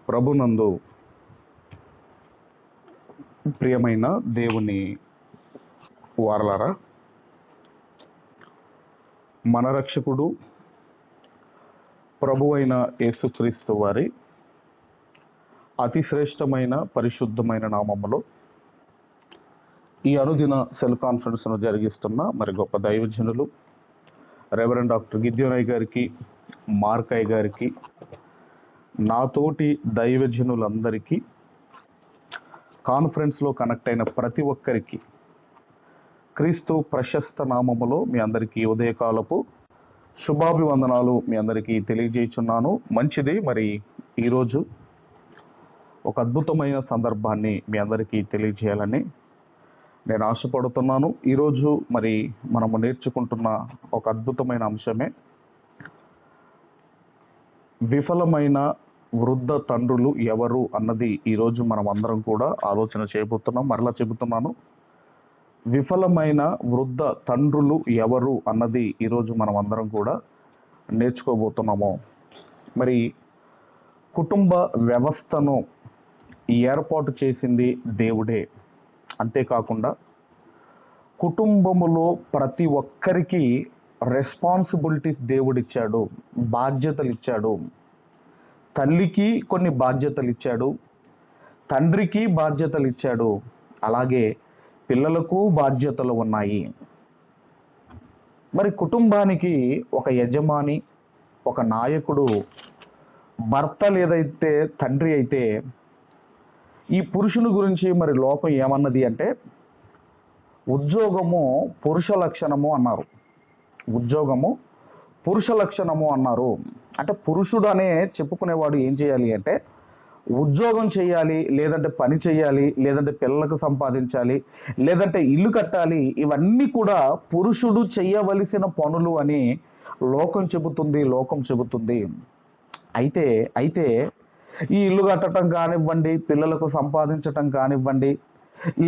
ప్రభునందు ప్రియమైన దేవుని వారలారా, మన రక్షకుడు ప్రభువైన యేసుక్రీస్తు వారి అతి శ్రేష్టమైన పరిశుద్ధమైన నామములో ఈ అనుదిన సెల్ కాన్ఫరెన్స్ను జరిగిస్తున్న మరి గొప్ప దైవజనులు రెవరెండ్ డాక్టర్ గిద్యోనయ్య గారికి, మార్కయ్య గారికి, నాతోటి దైవజనులందరికీ, కాన్ఫరెన్స్లో కనెక్ట్ అయిన ప్రతి ఒక్కరికి క్రీస్తు ప్రశస్త నామములో మీ అందరికీ ఉదయకాలపు శుభాభివందనాలు మీ అందరికీ తెలియజేయుచున్నాను. మంచిది. మరి ఈరోజు ఒక అద్భుతమైన సందర్భాన్ని మీ అందరికీ తెలియజేయాలని నేను ఆశపడుతున్నాను. ఈరోజు మరి మనము నేర్చుకుంటున్న ఒక అద్భుతమైన అంశమే విఫలమైన వృద్ధ తండ్రులు ఎవరు అన్నది ఈరోజు మనం అందరం కూడా ఆలోచన చేయబోతున్నాం. మరలా చెబుతున్నాను, విఫలమైన వృద్ధ తండ్రులు ఎవరు అన్నది ఈరోజు మనం అందరం కూడా నేర్చుకోబోతున్నాము. మరి కుటుంబ వ్యవస్థను ఏర్పాటు చేసింది దేవుడే. అంతేకాకుండా కుటుంబములో ప్రతి ఒక్కరికి రెస్పాన్సిబిలిటీస్ దేవుడిచ్చాడు, బాధ్యతలు ఇచ్చాడు. తల్లికి కొన్ని బాధ్యతలు ఇచ్చాడు, తండ్రికి బాధ్యతలు ఇచ్చాడు, అలాగే పిల్లలకు బాధ్యతలు ఉన్నాయి. మరి కుటుంబానికి ఒక యజమాని, ఒక నాయకుడు భర్త లేదైతే తండ్రి అయితే, ఈ పురుషుని గురించి మరి లోకం ఏమన్నది అంటే ఉద్యోగము పురుష లక్షణము అన్నారు. ఉద్యోగము పురుష లక్షణము అన్నారు. అంటే పురుషుడు అనే చెప్పుకునేవాడు ఏం చేయాలి అంటే ఉద్యోగం చేయాలి, లేదంటే పని చేయాలి, లేదంటే పిల్లలకు సంపాదించాలి, లేదంటే ఇల్లు కట్టాలి. ఇవన్నీ కూడా పురుషుడు చేయవలసిన పనులు అని లోకం చెబుతుంది. అయితే ఈ ఇల్లు కట్టడం కానివ్వండి, పిల్లలకు సంపాదించటం కానివ్వండి,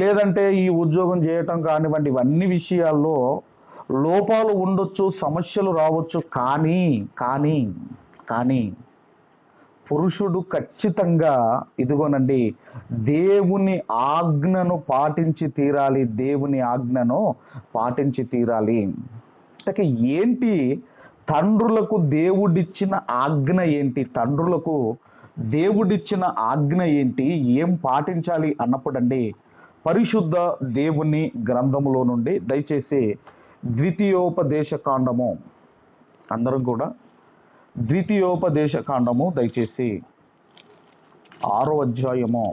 లేదంటే ఈ ఉద్యోగం చేయటం కానివ్వండి, ఇవన్నీ విషయాల్లో లోపాలు ఉండొచ్చు, సమస్యలు రావచ్చు. కానీ పురుషుడు ఖచ్చితంగా ఇదిగోనండి దేవుని ఆజ్ఞను పాటించి తీరాలి. అంటే ఏంటి తండ్రులకు దేవుడిచ్చిన ఆజ్ఞ ఏంటి? ఏం పాటించాలి అన్నప్పుడండి పరిశుద్ధ దేవుని గ్రంథములో నుండి దయచేసి ద్వితీయోపదేశ కాండము, అందరం కూడా ద్వితీయోపదేశ కాండము దయచేసి 6వ అధ్యాయము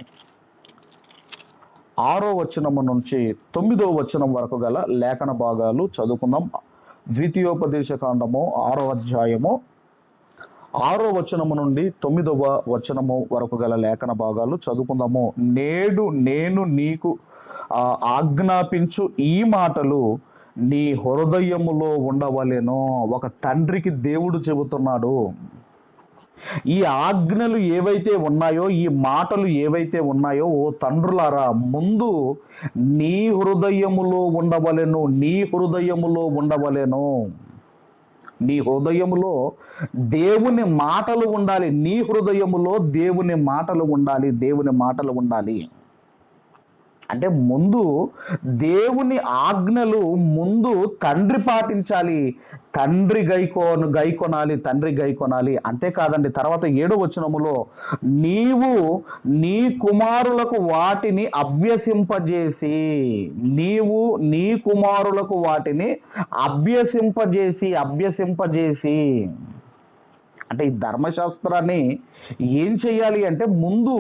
6వ వచనము నుంచి 9వ వచనం వరకు గల లేఖన భాగాలు చదువుకుందాం. ద్వితీయోపదేశ కాండము 6వ అధ్యాయము 6వ వచనము నుండి 9వ వచనము వరకు గల లేఖన భాగాలు చదువుకుందాము. నేడు నేను నీకు ఆజ్ఞాపించు ఈ మాటలు నీ హృదయములో ఉండవలెను. ఒక తండ్రికి దేవుడు చెబుతున్నాడు. ఈ ఆజ్ఞలు ఏవైతే ఉన్నాయో, ఈ మాటలు ఏవైతే ఉన్నాయో, ఓ తండ్రులారా, ముందు నీ హృదయములో ఉండవలెను. నీ హృదయములో దేవుని మాటలు ఉండాలి. నీ హృదయములో దేవుని మాటలు ఉండాలి. అంటే ముందు దేవుని ఆజ్ఞలు ముందు తండ్రి పాటించాలి, తండ్రి గైకొనాలి. అంతేకాదండి, తర్వాత 7వ వచనములో నీవు నీ కుమారులకు వాటిని అభ్యసింపజేసి అంటే ఈ ధర్మశాస్త్రాన్ని ఏం చేయాలి అంటే ముందు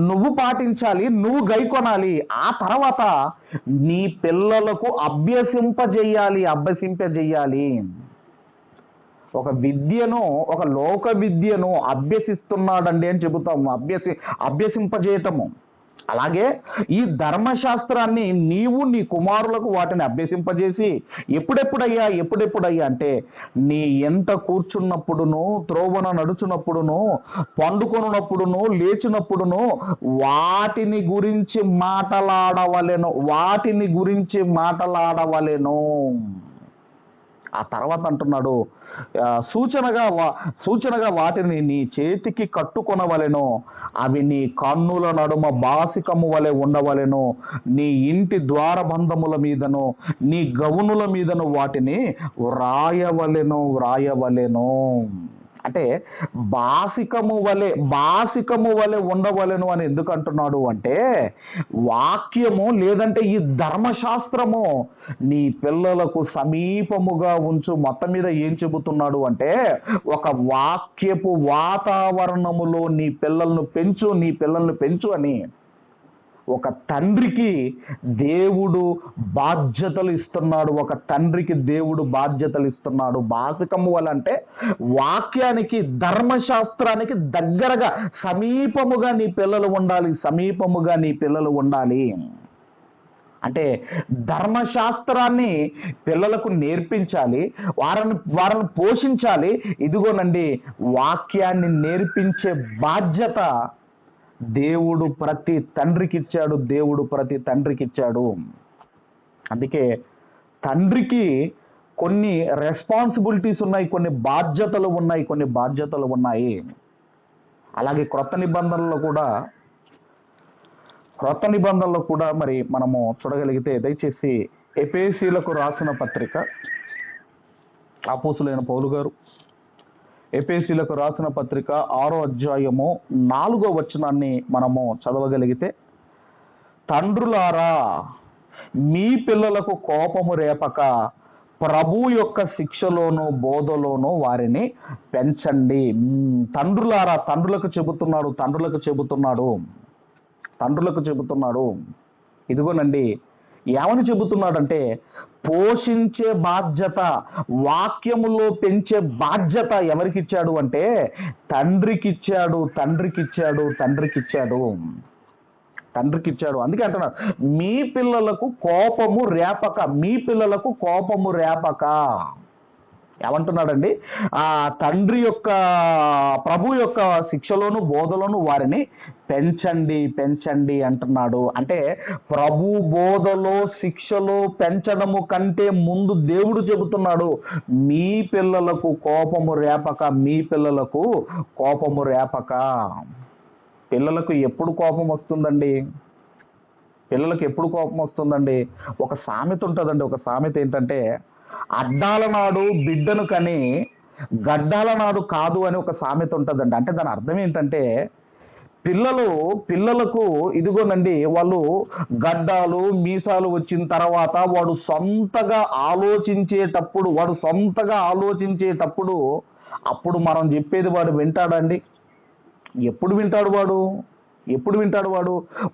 నువ్వు పాటించాలి, నువ్వు గైకొనాలి. ఆ తర్వాత నీ పిల్లలకు అభ్యసింపజేయాలి. ఒక విద్యను, ఒక లోక విద్యను అభ్యసిస్తున్నాడండి అని చెబుతాము. అభ్యసింపజేయటము. అలాగే ఈ ధర్మశాస్త్రాన్ని నీవు నీ కుమారులకు వాటిని అభ్యసింపజేసి ఎప్పుడెప్పుడయ్యా అంటే నీ ఎంత కూర్చున్నప్పుడును, త్రోవన నడుచున్నప్పుడును, పండుకొనున్నప్పుడును, లేచినప్పుడును వాటిని గురించి మాటలాడవలెను. ఆ తర్వాత అంటున్నాడు, సూచనగా వాటిని నీ చేతికి కట్టుకొనవలెను. అవి నీ కన్నుల నడుమ బాసికము వలె ఉండవలెను, నీ ఇంటి ద్వారబంధముల మీదను నీ గవునుల మీదను వాటిని వ్రాయవలెను. అంటే బాసికము వలె ఉండవలెను అని ఎందుకు అంటున్నాడు అంటే, వాక్యము లేదంటే ఈ ధర్మశాస్త్రము నీ పిల్లలకు సమీపముగా ఉంచు. మొత్తం మీద ఏం చెబుతున్నాడు అంటే, ఒక వాక్యపు వాతావరణములో నీ పిల్లలను పెంచు అని ఒక తండ్రికి దేవుడు బాధ్యతలు ఇస్తున్నాడు. బాసికము వల్ల అంటే వాక్యానికి, ధర్మశాస్త్రానికి దగ్గరగా సమీపముగా నీ పిల్లలు ఉండాలి. అంటే ధర్మశాస్త్రాన్ని పిల్లలకు నేర్పించాలి, వారిని పోషించాలి. ఇదిగోనండి, వాక్యాన్ని నేర్పించే బాధ్యత దేవుడు ప్రతి తండ్రికి ఇచ్చాడు. అందుకే తండ్రికి కొన్ని రెస్పాన్సిబిలిటీస్ ఉన్నాయి, కొన్ని బాధ్యతలు ఉన్నాయి. అలాగే క్రొత్త నిబంధనలో కూడా మరి మనము చూడగలిగితే, దయచేసి ఎఫెసీయులకు రాసిన పత్రిక, అపోస్తులైన పౌలు గారు ఎఫెసీయులకు రాసిన పత్రిక 6వ అధ్యాయము 4వ వచనాన్ని మనము చదవగలిగితే, తండ్రులారా మీ పిల్లలకు కోపము రేపక ప్రభు యొక్క శిక్షలోను బోధలోను వారిని పెంచండి. తండ్రులారా, తండ్రులకు చెబుతున్నాడు. ఇదిగోనండి, ఏమని చెబుతున్నాడంటే, పోషించే బాధ్యత, వాక్యములో పెంచే బాధ్యత ఎవరికిచ్చాడు అంటే తండ్రికిచ్చాడు. అందుకే అంటున్నాడు, మీ పిల్లలకు కోపము రేపక. ఏమంటున్నాడండి? ఆ తండ్రి యొక్క, ప్రభు యొక్క శిక్షలోను బోధలోను వారిని పెంచండి అంటున్నాడు. అంటే ప్రభు బోధలో, శిక్షలో పెంచడము కంటే ముందు దేవుడు చెబుతున్నాడు, మీ పిల్లలకు కోపము రేపక. పిల్లలకు ఎప్పుడు కోపం వస్తుందండి? ఒక సామెత ఉంటుందండి. ఒక సామెత ఏంటంటే, అడ్డాల నాడు బిడ్డను కని గడ్డాల నాడు కాదు అని ఒక సామెత ఉంటుందండి. అంటే దాని అర్థం ఏంటంటే, పిల్లలకు ఇదిగోనండి, వాళ్ళు గడ్డాలు మీసాలు వచ్చిన తర్వాత వాడు సొంతగా ఆలోచించేటప్పుడు అప్పుడు మనం చెప్పేది వాడు వింటాడండి? ఎప్పుడు వింటాడు వాడు?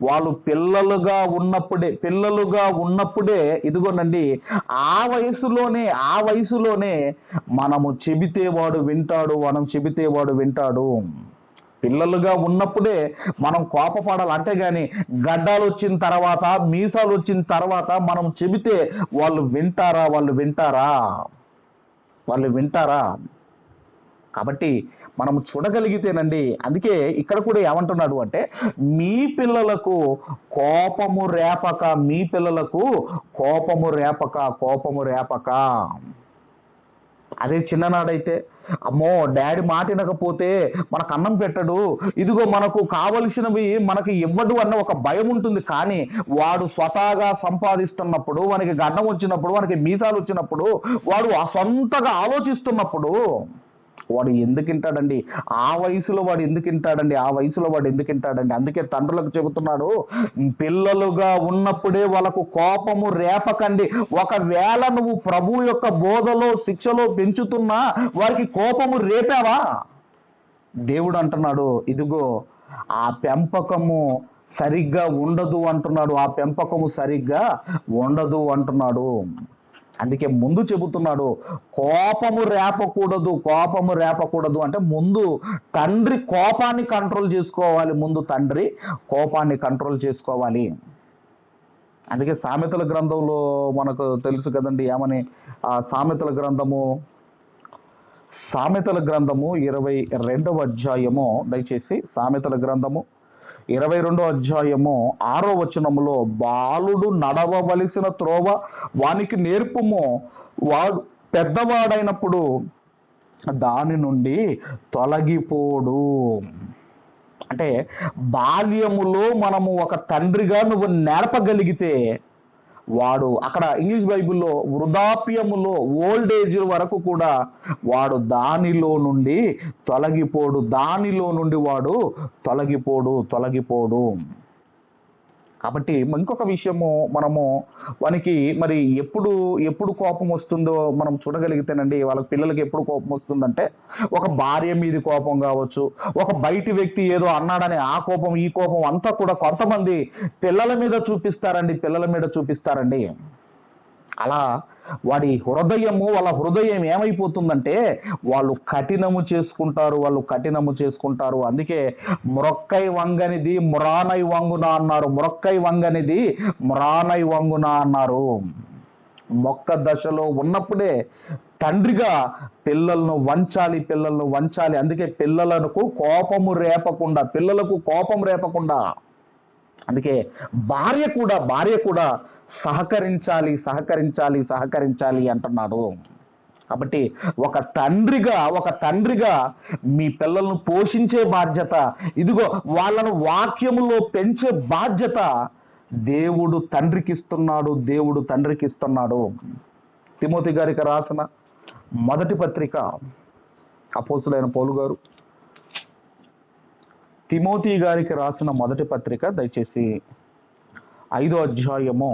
వాళ్ళు పిల్లలుగా ఉన్నప్పుడే ఇదిగోనండి, ఆ వయసులోనే మనము చెబితే వాడు వింటాడు. పిల్లలుగా ఉన్నప్పుడే మనం కోపపడాలి. అంతేగాని గడ్డాలు వచ్చిన తర్వాత, మీసాలు వచ్చిన తర్వాత మనం చెబితే వాళ్ళు వింటారా? కాబట్టి మనం చూడగలిగితేనండి, అందుకే ఇక్కడ కూడా ఏమంటున్నాడు అంటే, మీ పిల్లలకు కోపము రేపక. అదే చిన్ననాడైతే, అమ్మో డాడీ మాట వినకపోతే మనకు అన్నం పెట్టడు, ఇదిగో మనకు కావలసినవి మనకి ఇవ్వడు అన్న ఒక భయం ఉంటుంది. కానీ వాడు స్వతహాగా సంపాదిస్తున్నప్పుడు, వానికి గడ్డం వచ్చినప్పుడు, వానికి మీసాలు వచ్చినప్పుడు, వాడు సొంతగా ఆలోచిస్తున్నప్పుడు వాడు ఎందుకు వింటాడండి? ఆ వయసులో వాడు ఎందుకు వింటాడండి? అందుకే తండ్రులకు చెబుతున్నాడు, పిల్లలుగా ఉన్నప్పుడే వాళ్ళకు కోపము రేపకండి. ఒకవేళ నువ్వు ప్రభు యొక్క బోధలో, శిక్షలో పెంచుతున్నా వారికి కోపము రేపావా? దేవుడు అంటున్నాడు, ఇదిగో ఆ పెంపకము సరిగ్గా ఉండదు అంటున్నాడు. అందుకే ముందు చెబుతున్నాడు, కోపము రేపకూడదు అంటే ముందు తండ్రి కోపాన్ని కంట్రోల్ చేసుకోవాలి. అందుకే సామెతల గ్రంథంలో మనకు తెలుసు కదండి, ఏమని? ఆ సామెతల గ్రంథము 22వ అధ్యాయము, దయచేసి సామెతల గ్రంథము 22వ అధ్యాయము 6వ వచనములో, బాలుడు నడవవలసిన త్రోవ వానికి నేర్పుము, వాడు పెద్దవాడైనప్పుడు దాని నుండి తొలగిపోడు. అంటే బాల్యములో మనము ఒక తండ్రిగా నువ్వు నేర్పగలిగితే వాడు అక్కడ ఇంగ్లీష్ బైబిల్లో వృద్ధాప్యములో ఓల్డ్ ఏజ్ వరకు కూడా వాడు దానిలో నుండి దానిలో నుండి వాడు తొలగిపోడు. కాబట్టి ఇంకొక విషయము మనము వానికి మరి ఎప్పుడు కోపం వస్తుందో మనం చూడగలిగితేనండి, వాళ్ళ పిల్లలకి ఎప్పుడు కోపం వస్తుందంటే ఒక భార్య మీద కోపం కావచ్చు, ఒక బయటి వ్యక్తి ఏదో అన్నాడని ఆ కోపం ఈ కోపం అంతా కూడా కొంతమంది పిల్లల మీద చూపిస్తారండి. అలా వాళ్ళ హృదయం ఏమైపోతుందంటే వాళ్ళు కఠినము చేసుకుంటారు. అందుకే మొరక్కై వంగనిది మురానై వంగున అన్నారు. మొక్క దశలో ఉన్నప్పుడే తండ్రిగా పిల్లలను వంచాలి. అందుకే పిల్లలకు కోపం రేపకుండా అందుకే భార్య కూడా సహకరించాలి అంటున్నాడు. కాబట్టి ఒక తండ్రిగా మీ పిల్లలను పోషించే బాధ్యత, ఇదిగో వాళ్ళను వాక్యములో పెంచే బాధ్యత దేవుడు తండ్రికి ఇస్తున్నాడు. తిమోతి గారికి రాసిన మొదటి పత్రిక, అపోస్తులైన పౌలు గారు తిమోతి గారికి రాసిన మొదటి పత్రిక, దయచేసి 5వ అధ్యాయము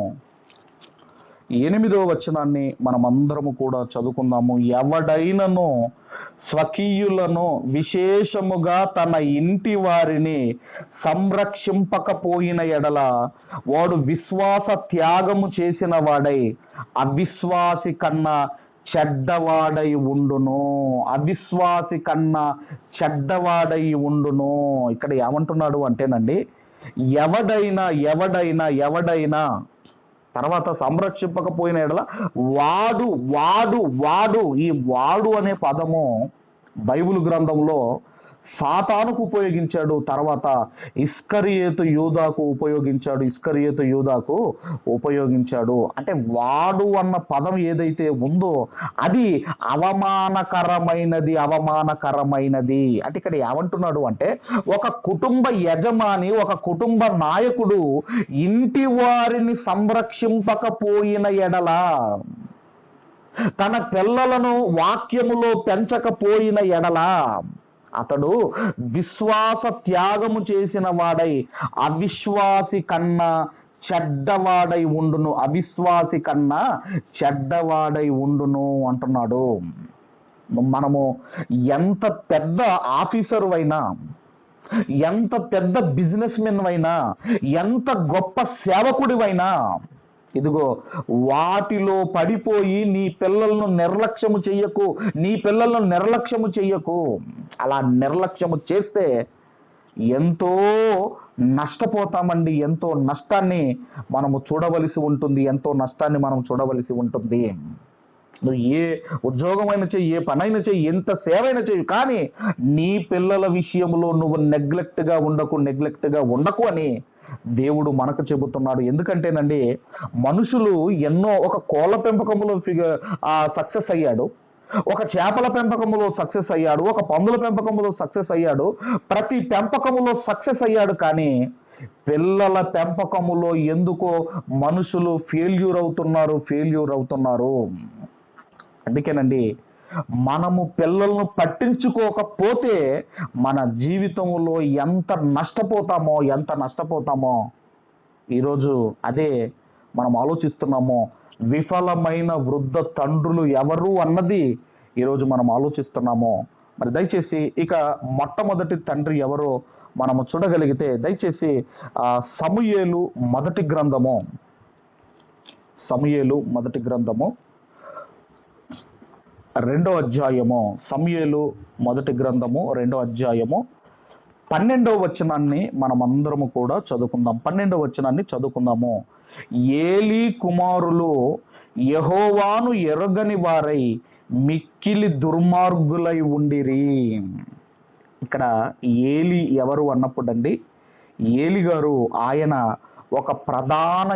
8వ వచనాన్ని మనమందరము కూడా చదువుకుందాము. ఎవడైనను స్వకీయులను విశేషముగా తన ఇంటి వారిని సంరక్షింపకపోయిన ఎడల వాడు విశ్వాస త్యాగము చేసిన వాడై అవిశ్వాసి కన్నా చెడ్డవాడై ఉండును. ఇక్కడ ఏమంటున్నాడు అంటేనండి, ఎవడైనా తర్వాత సంరక్షింపకపోయిన ఎడల వాడు ఈ వాడు అనే పదము బైబిల్ గ్రంథంలో సాతానుకు ఉపయోగించాడు, తర్వాత ఇస్కరియోతు యూదాకు ఉపయోగించాడు. అంటే వాడు అన్న పదం ఏదైతే ఉందో అది అవమానకరమైనది. అంటే ఇక్కడ ఏమంటున్నాడు అంటే, ఒక కుటుంబ యజమాని, ఒక కుటుంబ నాయకుడు ఇంటి వారిని సంరక్షింపకపోయిన ఎడల, తన పిల్లలను వాక్యములో పెంచకపోయిన ఎడల అతడు విశ్వాస త్యాగము చేసిన వాడై అవిశ్వాసి కన్నా చెడ్డవాడై ఉండును అంటున్నాడు. మనము ఎంత పెద్ద ఆఫీసర్ అయినా, ఎంత పెద్ద బిజినెస్ మెన్ అయినా, ఎంత గొప్ప సేవకుడివైనా, ఇదిగో వాటిలో పడిపోయి నీ పిల్లలను నిర్లక్ష్యము చెయ్యకు. అలా నిర్లక్ష్యము చేస్తే ఎంతో నష్టపోతామండి. ఎంతో నష్టాన్ని మనము చూడవలసి ఉంటుంది. నువ్వు ఏ ఉద్యోగమైనా చెయ్యి, ఏ పనైనా చెయ్యి, ఎంత సేవైనా చెయ్యి, కానీ నీ పిల్లల విషయంలో నువ్వు నెగ్లెక్ట్గా ఉండకు అని దేవుడు మనకు చెబుతున్నాడు. ఎందుకంటేనండి, మనుషులు ఒక కోళ్ళ పెంపకంలో సక్సెస్ అయ్యాడు, ఒక చేపల పెంపకంలో సక్సెస్ అయ్యాడు, ఒక పందుల పెంపకంలో సక్సెస్ అయ్యాడు, ప్రతి పెంపకములో సక్సెస్ అయ్యాడు. కానీ పిల్లల పెంపకములో ఎందుకో మనుషులు ఫెయిల్యూర్ అవుతున్నారు. అందుకేనండి, మనము పిల్లలను పట్టించుకోకపోతే మన జీవితంలో ఎంత నష్టపోతామో ఈరోజు అదే మనం ఆలోచిస్తున్నామో. విఫలమైన వృద్ధ తండ్రులు ఎవరు అన్నది ఈరోజు మనం ఆలోచిస్తున్నామో. మరి దయచేసి ఇక మొట్టమొదటి తండ్రి ఎవరో మనము చూడగలిగితే, దయచేసి సమూయేలు మొదటి గ్రంథము 2వ అధ్యాయము, సమూయేలు మొదటి గ్రంథము 2వ అధ్యాయము 12వ వచనాన్ని మనమందరము కూడా చదువుకుందాం. 12వ వచనాన్ని చదువుకుందాము. ఏలీ కుమారులు యెహోవాను ఎరుగని వారై మిక్కిలి దుర్మార్గులై ఉండిరి. ఇక్కడ ఏలీ ఎవరు అన్నప్పుడండి, ఏలీ గారు ఆయన ఒక ప్రధాన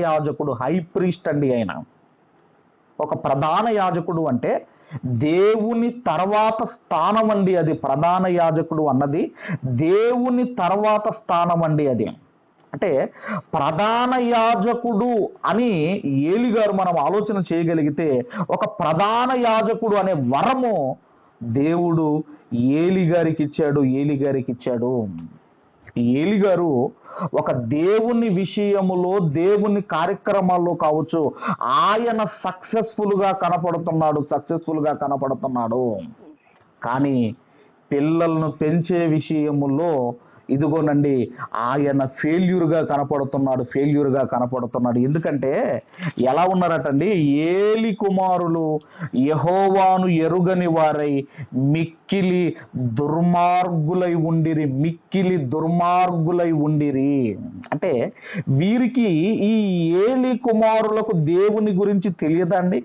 యాజకుడు, హై ప్రీస్ట్ అండి. ఆయన ఒక ప్రధాన యాజకుడు అంటే దేవుని తర్వాత స్థానం అండి అది. ప్రధాన యాజకుడు అన్నది దేవుని తర్వాత స్థానం అండి అది. అంటే ప్రధాన యాజకుడు అని ఏలి గారు మనం ఆలోచన చేయగలిగితే, ఒక ప్రధాన యాజకుడు అనే వరము దేవుడు ఏలి గారికి ఇచ్చాడు. ఏలి గారు ఒక దేవుని విషయములో, దేవుని కార్యక్రమాల్లో కావచ్చు, ఆయన సక్సెస్ఫుల్గా కనపడుతున్నాడు. కానీ పిల్లలను పెంచే విషయములో ఇదిగోనండి ఆయన ఫెయిల్యూర్గా కనపడుతున్నాడు. ఎందుకంటే ఎలా ఉన్నారటండి, ఏలి కుమారులు యెహోవాను ఎరుగని వారై మిక్కిలి దుర్మార్గులై ఉండిరి. అంటే వీరికి, ఈ ఏలి కుమారులకు దేవుని గురించి తెలియదండి.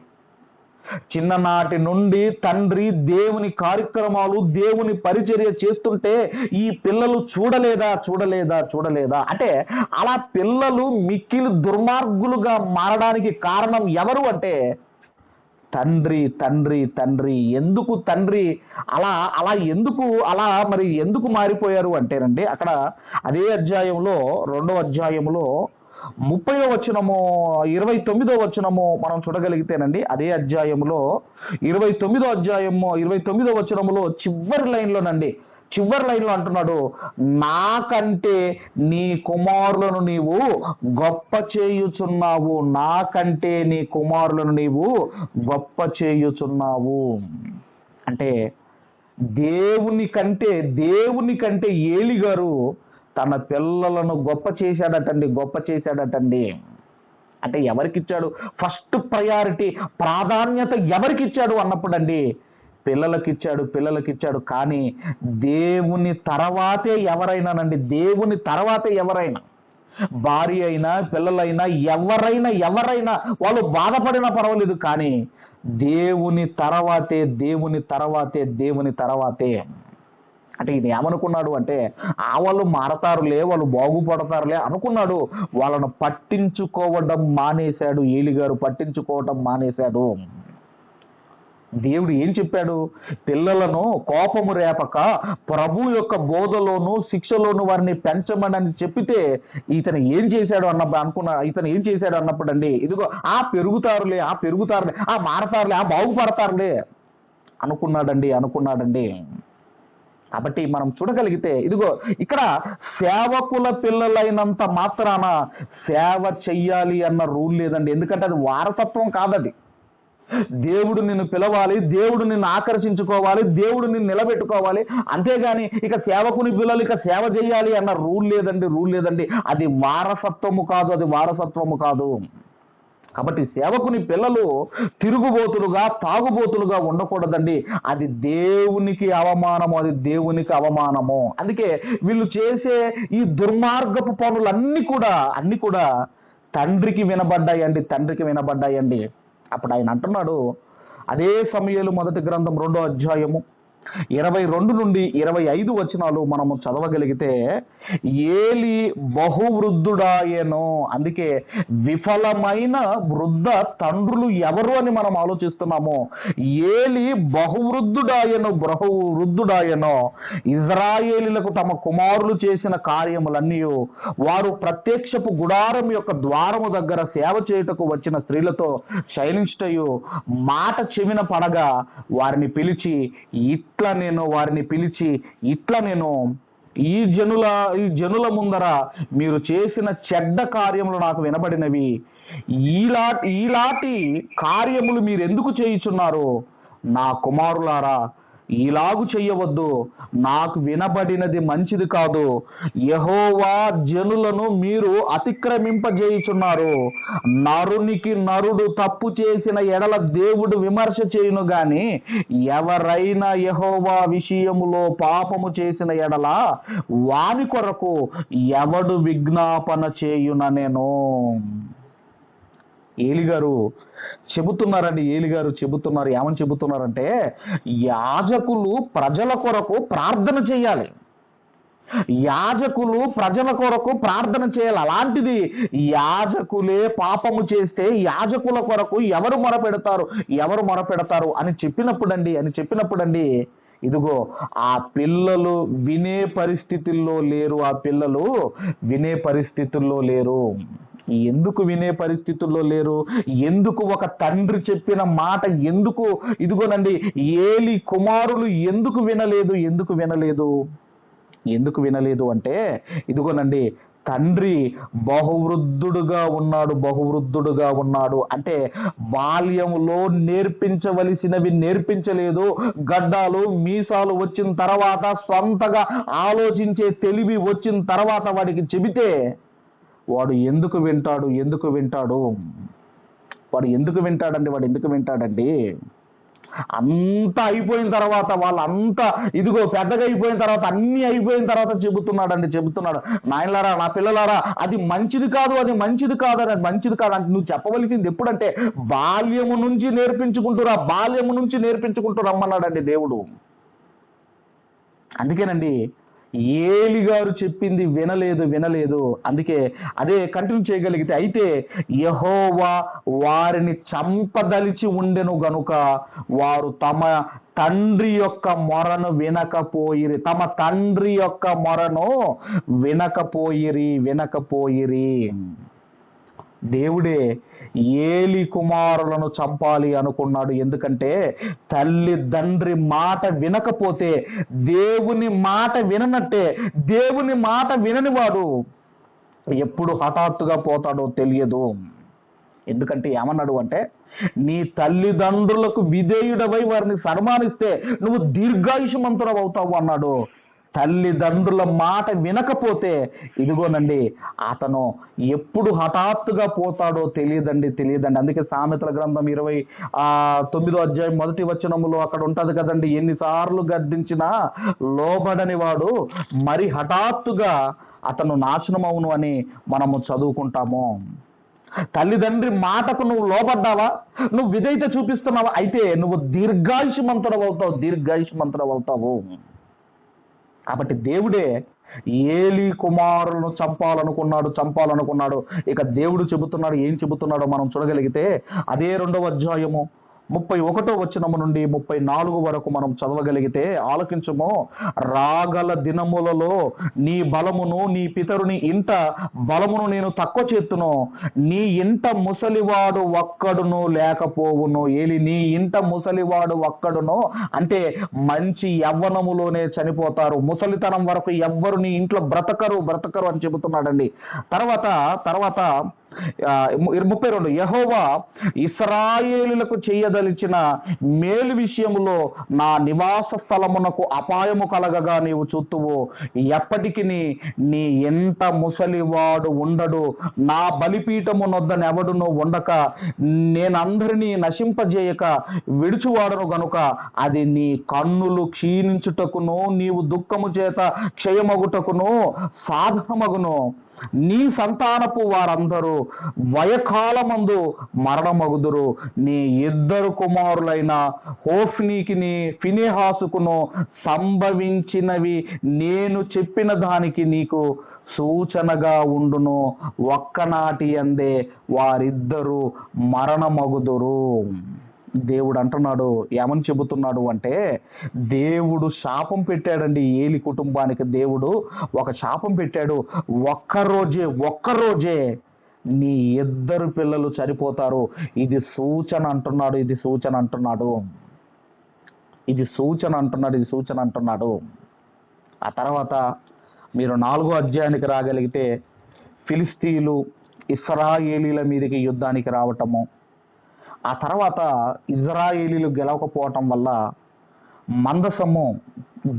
చిన్ననాటి నుండి తండ్రి దేవుని కార్యక్రమాలు, దేవుని పరిచర్య చేస్తుంటే ఈ పిల్లలు చూడలేదా? అంటే అలా పిల్లలు మిక్కిలి దుర్మార్గులుగా మారడానికి కారణం ఎవరు అంటే తండ్రి. ఎందుకు తండ్రి ఎందుకు మారిపోయారు అంటేనండి, అక్కడ అదే అధ్యాయంలో 2వ అధ్యాయంలో 30వ వచనము 29వ వచనము మనం చూడగలిగితేనండి, అదే అధ్యాయంలో 29వ వచనములో చివరి లైన్లో అంటున్నాడు, నాకంటే నీ కుమారులను నీవు గొప్ప చేయుచున్నావు. అంటే దేవుని కంటే ఏలి గారు తన పిల్లలను గొప్ప చేశాడటండి. అంటే ఎవరికిచ్చాడు? ఫస్ట్ ప్రయారిటీ, ప్రాధాన్యత ఎవరికిచ్చాడు అన్నప్పుడండి పిల్లలకిచ్చాడు. కానీ దేవుని తర్వాతే ఎవరైనా, భార్య అయినా పిల్లలైనా ఎవరైనా వాళ్ళు బాధపడినా పర్వాలేదు, కానీ దేవుని తర్వాతే. అంటే ఇది ఏమనుకున్నాడు అంటే, వాళ్ళు మారతారులే, వాళ్ళు బాగుపడతారులే అనుకున్నాడు. వాళ్ళను ఏలి గారు పట్టించుకోవడం మానేశాడు. దేవుడు ఏం చెప్పాడు? పిల్లలను కోపము రేపక ప్రభు యొక్క బోధలోను శిక్షలోను వారిని పెంచమని చెప్పితే ఇతను ఏం చేశాడు అన్నప్పుడు అండి, ఇదిగో పెరుగుతారులే, మారతారులే, బాగుపడతారులే అనుకున్నాడండి. కాబట్టి మనం చూడగలిగితే ఇదిగో ఇక్కడ సేవకుల పిల్లలైనంత మాత్రాన సేవ చెయ్యాలి అన్న రూల్ లేదండి. ఎందుకంటే అది వారసత్వం కాదది. దేవుడు నిన్ను పిలవాలి, దేవుడు నిన్ను ఆకర్షించుకోవాలి, దేవుడు నిన్ను నిలబెట్టుకోవాలి. అంతేగాని ఇక సేవకుని పిల్లలు ఇక సేవ చేయాలి అన్న రూల్ లేదండి. అది వారసత్వము కాదు. కాబట్టి సేవకుని పిల్లలు తిరుగుబోతులుగా, తాగుబోతులుగా ఉండకూడదండి. అది దేవునికి అవమానము. అందుకే వీళ్ళు చేసే ఈ దుర్మార్గపు పనులన్నీ కూడా తండ్రికి వినబడ్డాయండి. అప్పుడు ఆయన అంటున్నాడు, అదే సమూయేలు మొదటి గ్రంథం 2వ అధ్యాయము 22 నుండి 25 వచనాలు మనము చదవగలిగితే, ఏలి బహువృద్ధుడాయెను. అందుకే విఫలమైన వృద్ధ తండ్రులు ఎవరు అని మనం ఆలోచిస్తున్నాము. ఏలి బహువృద్ధుడాయెను. ఇజ్రాయేలీలకు తమ కుమారులు చేసిన కార్యములన్నీ వారు ప్రత్యక్షపు గుడారం యొక్క ద్వారము దగ్గర సేవ చేయుటకు వచ్చిన స్త్రీలతో శయనించుటయు మాట చెవిన పడగా వారిని పిలిచి ఇట్లా నేను ఈ జనుల ముందర మీరు చేసిన చెడ్డ కార్యములు నాకు వినబడినవి. ఈలాటి కార్యములు మీరు ఎందుకు చేయుచున్నారు? నా కుమారులారా, ఇలాగు చెయ్యవద్దు, నాకు వినబడినది మంచిది కాదు. యెహోవా జనులను మీరు అతిక్రమింపజేయుచున్నారు. నరునికి నరుడు తప్పు చేసిన ఎడల దేవుడు విమర్శ చేయును గాని, ఎవరైనా యెహోవా విషయములో పాపము చేసిన ఎడల వాని కొరకు ఎవడు విజ్ఞాపన చేయుననెను. ఏలి గారు చెబుతున్నారు ఏమని చెబుతున్నారంటే, యాజకులు ప్రజల కొరకు ప్రార్థన చేయాలి. యాజకులు ప్రజల కొరకు ప్రార్థన చేయాలి. అలాంటిది యాజకులే పాపము చేస్తే యాజకుల కొరకు ఎవరు మొరపెడతారు అని చెప్పినప్పుడండి ఇదిగో ఆ పిల్లలు వినే పరిస్థితుల్లో లేరు. ఎందుకు వినే పరిస్థితుల్లో లేరు? ఎందుకు ఒక తండ్రి చెప్పిన మాట ఇదిగోనండి ఏలి కుమారులు ఎందుకు వినలేదు అంటే ఇదిగోనండి తండ్రి బహువృద్ధుడుగా ఉన్నాడు అంటే బాల్యములో నేర్పించవలసినవి నేర్పించలేదు. గడ్డాలు మీసాలు వచ్చిన తర్వాత, సొంతగా ఆలోచించే తెలివి వచ్చిన తర్వాత వాడికి చెబితే వాడు ఎందుకు వింటాడు? వాడు ఎందుకు వింటాడండి? అంతా అయిపోయిన తర్వాత, వాళ్ళంతా ఇదిగో పెద్దగా అయిపోయిన తర్వాత, అన్నీ అయిపోయిన తర్వాత చెబుతున్నాడు, నాయనలారా, నా పిల్లలారా, అది మంచిది కాదు అని నువ్వు చెప్పవలసింది ఎప్పుడంటే బాల్యము నుంచి నేర్పించుకుంటూ రమ్మన్నాడండి దేవుడు. అందుకేనండి ఏలి గారు చెప్పింది వినలేదు. అందుకే అదే కంటిన్యూ చేయగలిగితే, అయితే యెహోవా వారిని చంపదలిచి ఉండెను గనుక వారు తమ తండ్రి యొక్క మొరను వినకపోయిరి. దేవుడే ఏలి కుమారులను చంపాలి అనుకున్నాడు. ఎందుకంటే తల్లిదండ్రి మాట వినకపోతే దేవుని మాట విననట్టే. దేవుని మాట విననివాడు ఎప్పుడు హఠాత్తుగా పోతాడో తెలియదు. ఎందుకంటే ఏమన్నాడు అంటే, నీ తల్లిదండ్రులకు విధేయుడవై వారిని సన్మానిస్తే నువ్వు దీర్ఘాయుష్మంతుడవు అవుతావు అన్నాడు. తల్లిదండ్రుల మాట వినకపోతే ఇదిగోనండి అతను ఎప్పుడు హఠాత్తుగా పోతాడో తెలియదండి. అందుకే సామెతల గ్రంథం 29వ అధ్యాయం 1వ వచనములో అక్కడ ఉంటది కదండి, ఎన్నిసార్లు గద్దించినా లోబడని వాడు మరి హఠాత్తుగా అతను నాశనమవును అని మనము చదువుకుంటాము. తల్లిదండ్రి మాటకు నువ్వు లోబడ్డావా? నువ్వు విధేయత చూపిస్తున్నావా? అయితే నువ్వు దీర్ఘాయుష్మంతుడవు అవుతావు. కాబట్టి దేవుడే ఏలి కుమారులను చంపాలనుకున్నాడు. ఇక దేవుడు ఏం చెబుతున్నాడో మనం చూడగలిగితే అదే 2వ అధ్యాయము 31వ వచనము నుండి 34 వరకు మనం చదవగలిగితే ఆలకించము. రాగల దినములలో నీ బలమును, నీ పితరుని ఇంట బలమును నేను తక్కువ చేతును. నీ ఇంట ముసలివాడు ఒక్కడును లేకపోవును. ఏలి, నీ ఇంట ముసలివాడు ఒక్కడును అంటే మంచి యవ్వనములోనే చనిపోతారు. ముసలితనం వరకు ఎవ్వరు నీ ఇంట్లో బ్రతకరు అని చెబుతున్నాడండి. తర్వాత 32 యెహోవా ఇశ్రాయేలులకు చేయదలిచిన మేలు విషయములో నా నివాస స్థలమునకు అపాయము కలగగా నీవు చూతువు. ఎప్పటికి నీ ఎంత ముసలివాడు ఉండడు. నా బలిపీఠము నొద్దనెవడును ఉండక నేనందరినీ నశింపజేయక విడుచువాడను గనుక అది నీ కన్నులు క్షీణించుటకును నీవు దుఃఖము చేత క్షయమగుటకును సాధనమగును. నీ సంతానపు వారందరూ వయకాలమందు మరణమగుదురు. నీ 2 కుమారులైన హోఫ్నీకిని ఫినెహాసుకును సంభవించినవి నేను చెప్పిన దానికి నీకు సూచనగా ఉండును. ఒక్కనాటి అందే వారిద్దరూ మరణమగుదురు. దేవుడు అంటున్నాడు, ఏమని చెబుతున్నాడు అంటే, దేవుడు శాపం పెట్టాడండి ఏలి కుటుంబానికి. దేవుడు ఒక శాపం పెట్టాడు. ఒక్కరోజే నీ 2 పిల్లలు చనిపోతారు. ఇది సూచన అంటున్నాడు. ఆ తర్వాత మీరు 4వ అధ్యాయానికి రాగలిగితే ఫిలిస్తీయులు ఇశ్రాయేలీల మీదకి యుద్ధానికి రావటము, ఆ తర్వాత ఇశ్రాయేలీలు గెలవకపోవటం వల్ల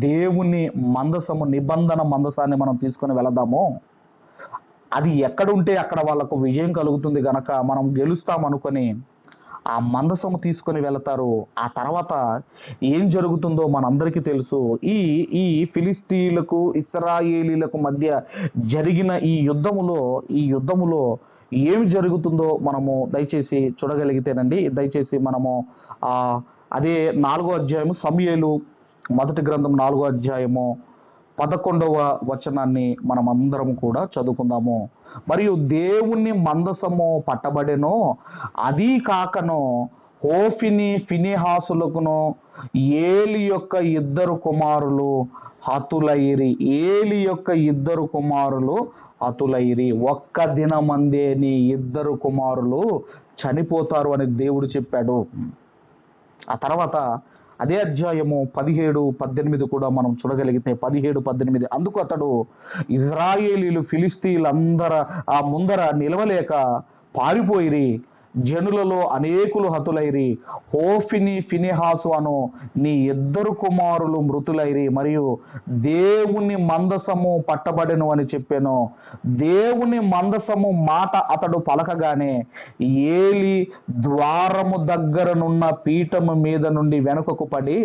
దేవుని మందసము, నిబంధన మందసాన్ని మనం తీసుకొని వెళదాము, అది ఎక్కడుంటే అక్కడ వాళ్ళకు విజయం కలుగుతుంది గనక మనం గెలుస్తామనుకొని ఆ మందసము తీసుకొని వెళతారు. ఆ తర్వాత ఏం జరుగుతుందో మనందరికీ తెలుసు. ఈ ఫిలిస్తీయులకు ఇశ్రాయేలీలకు మధ్య జరిగిన ఈ యుద్ధములో ఏమి జరుగుతుందో మనము దయచేసి చూడగలిగితేనండి, దయచేసి మనము అదే 4వ అధ్యాయము సమూయేలు మొదటి గ్రంథం 4వ అధ్యాయము 11వ వచనాన్ని మనం అందరం కూడా చదువుకుందాము. మరియు దేవుని మందసము పట్టబడెను, అది కాకను హోఫిని ఫినెహాసులకును ఏలి యొక్క ఇద్దరు కుమారులు హతులైరి. ఏలి యొక్క ఇద్దరు కుమారులు హతులైరి. ఒక్క దినమందే నీ ఇద్దరు కుమారులు చనిపోతారు అని దేవుడు చెప్పాడు. ఆ తర్వాత అదే అధ్యాయము 17-18 కూడా మనం చూడగలిగితే 17-18, అందుకు అతడు ఇజ్రాయేలీలు ఫిలిస్తీన్లందర ఆ ముందర నిలవలేక పారిపోయిరి, జనులలో అనేకులు హతులైరి. హోఫిని ఫినెహాసు అను నీ ఇద్దరు కుమారులు మృతులైరి, మరియు దేవుని మందసము పట్టబడెను అని చెప్పాను. దేవుని మందసము మాట అతడు పలకగానే ఏలి ద్వారము దగ్గరనున్న పీఠము మీద నుండి వెనుకకు పడి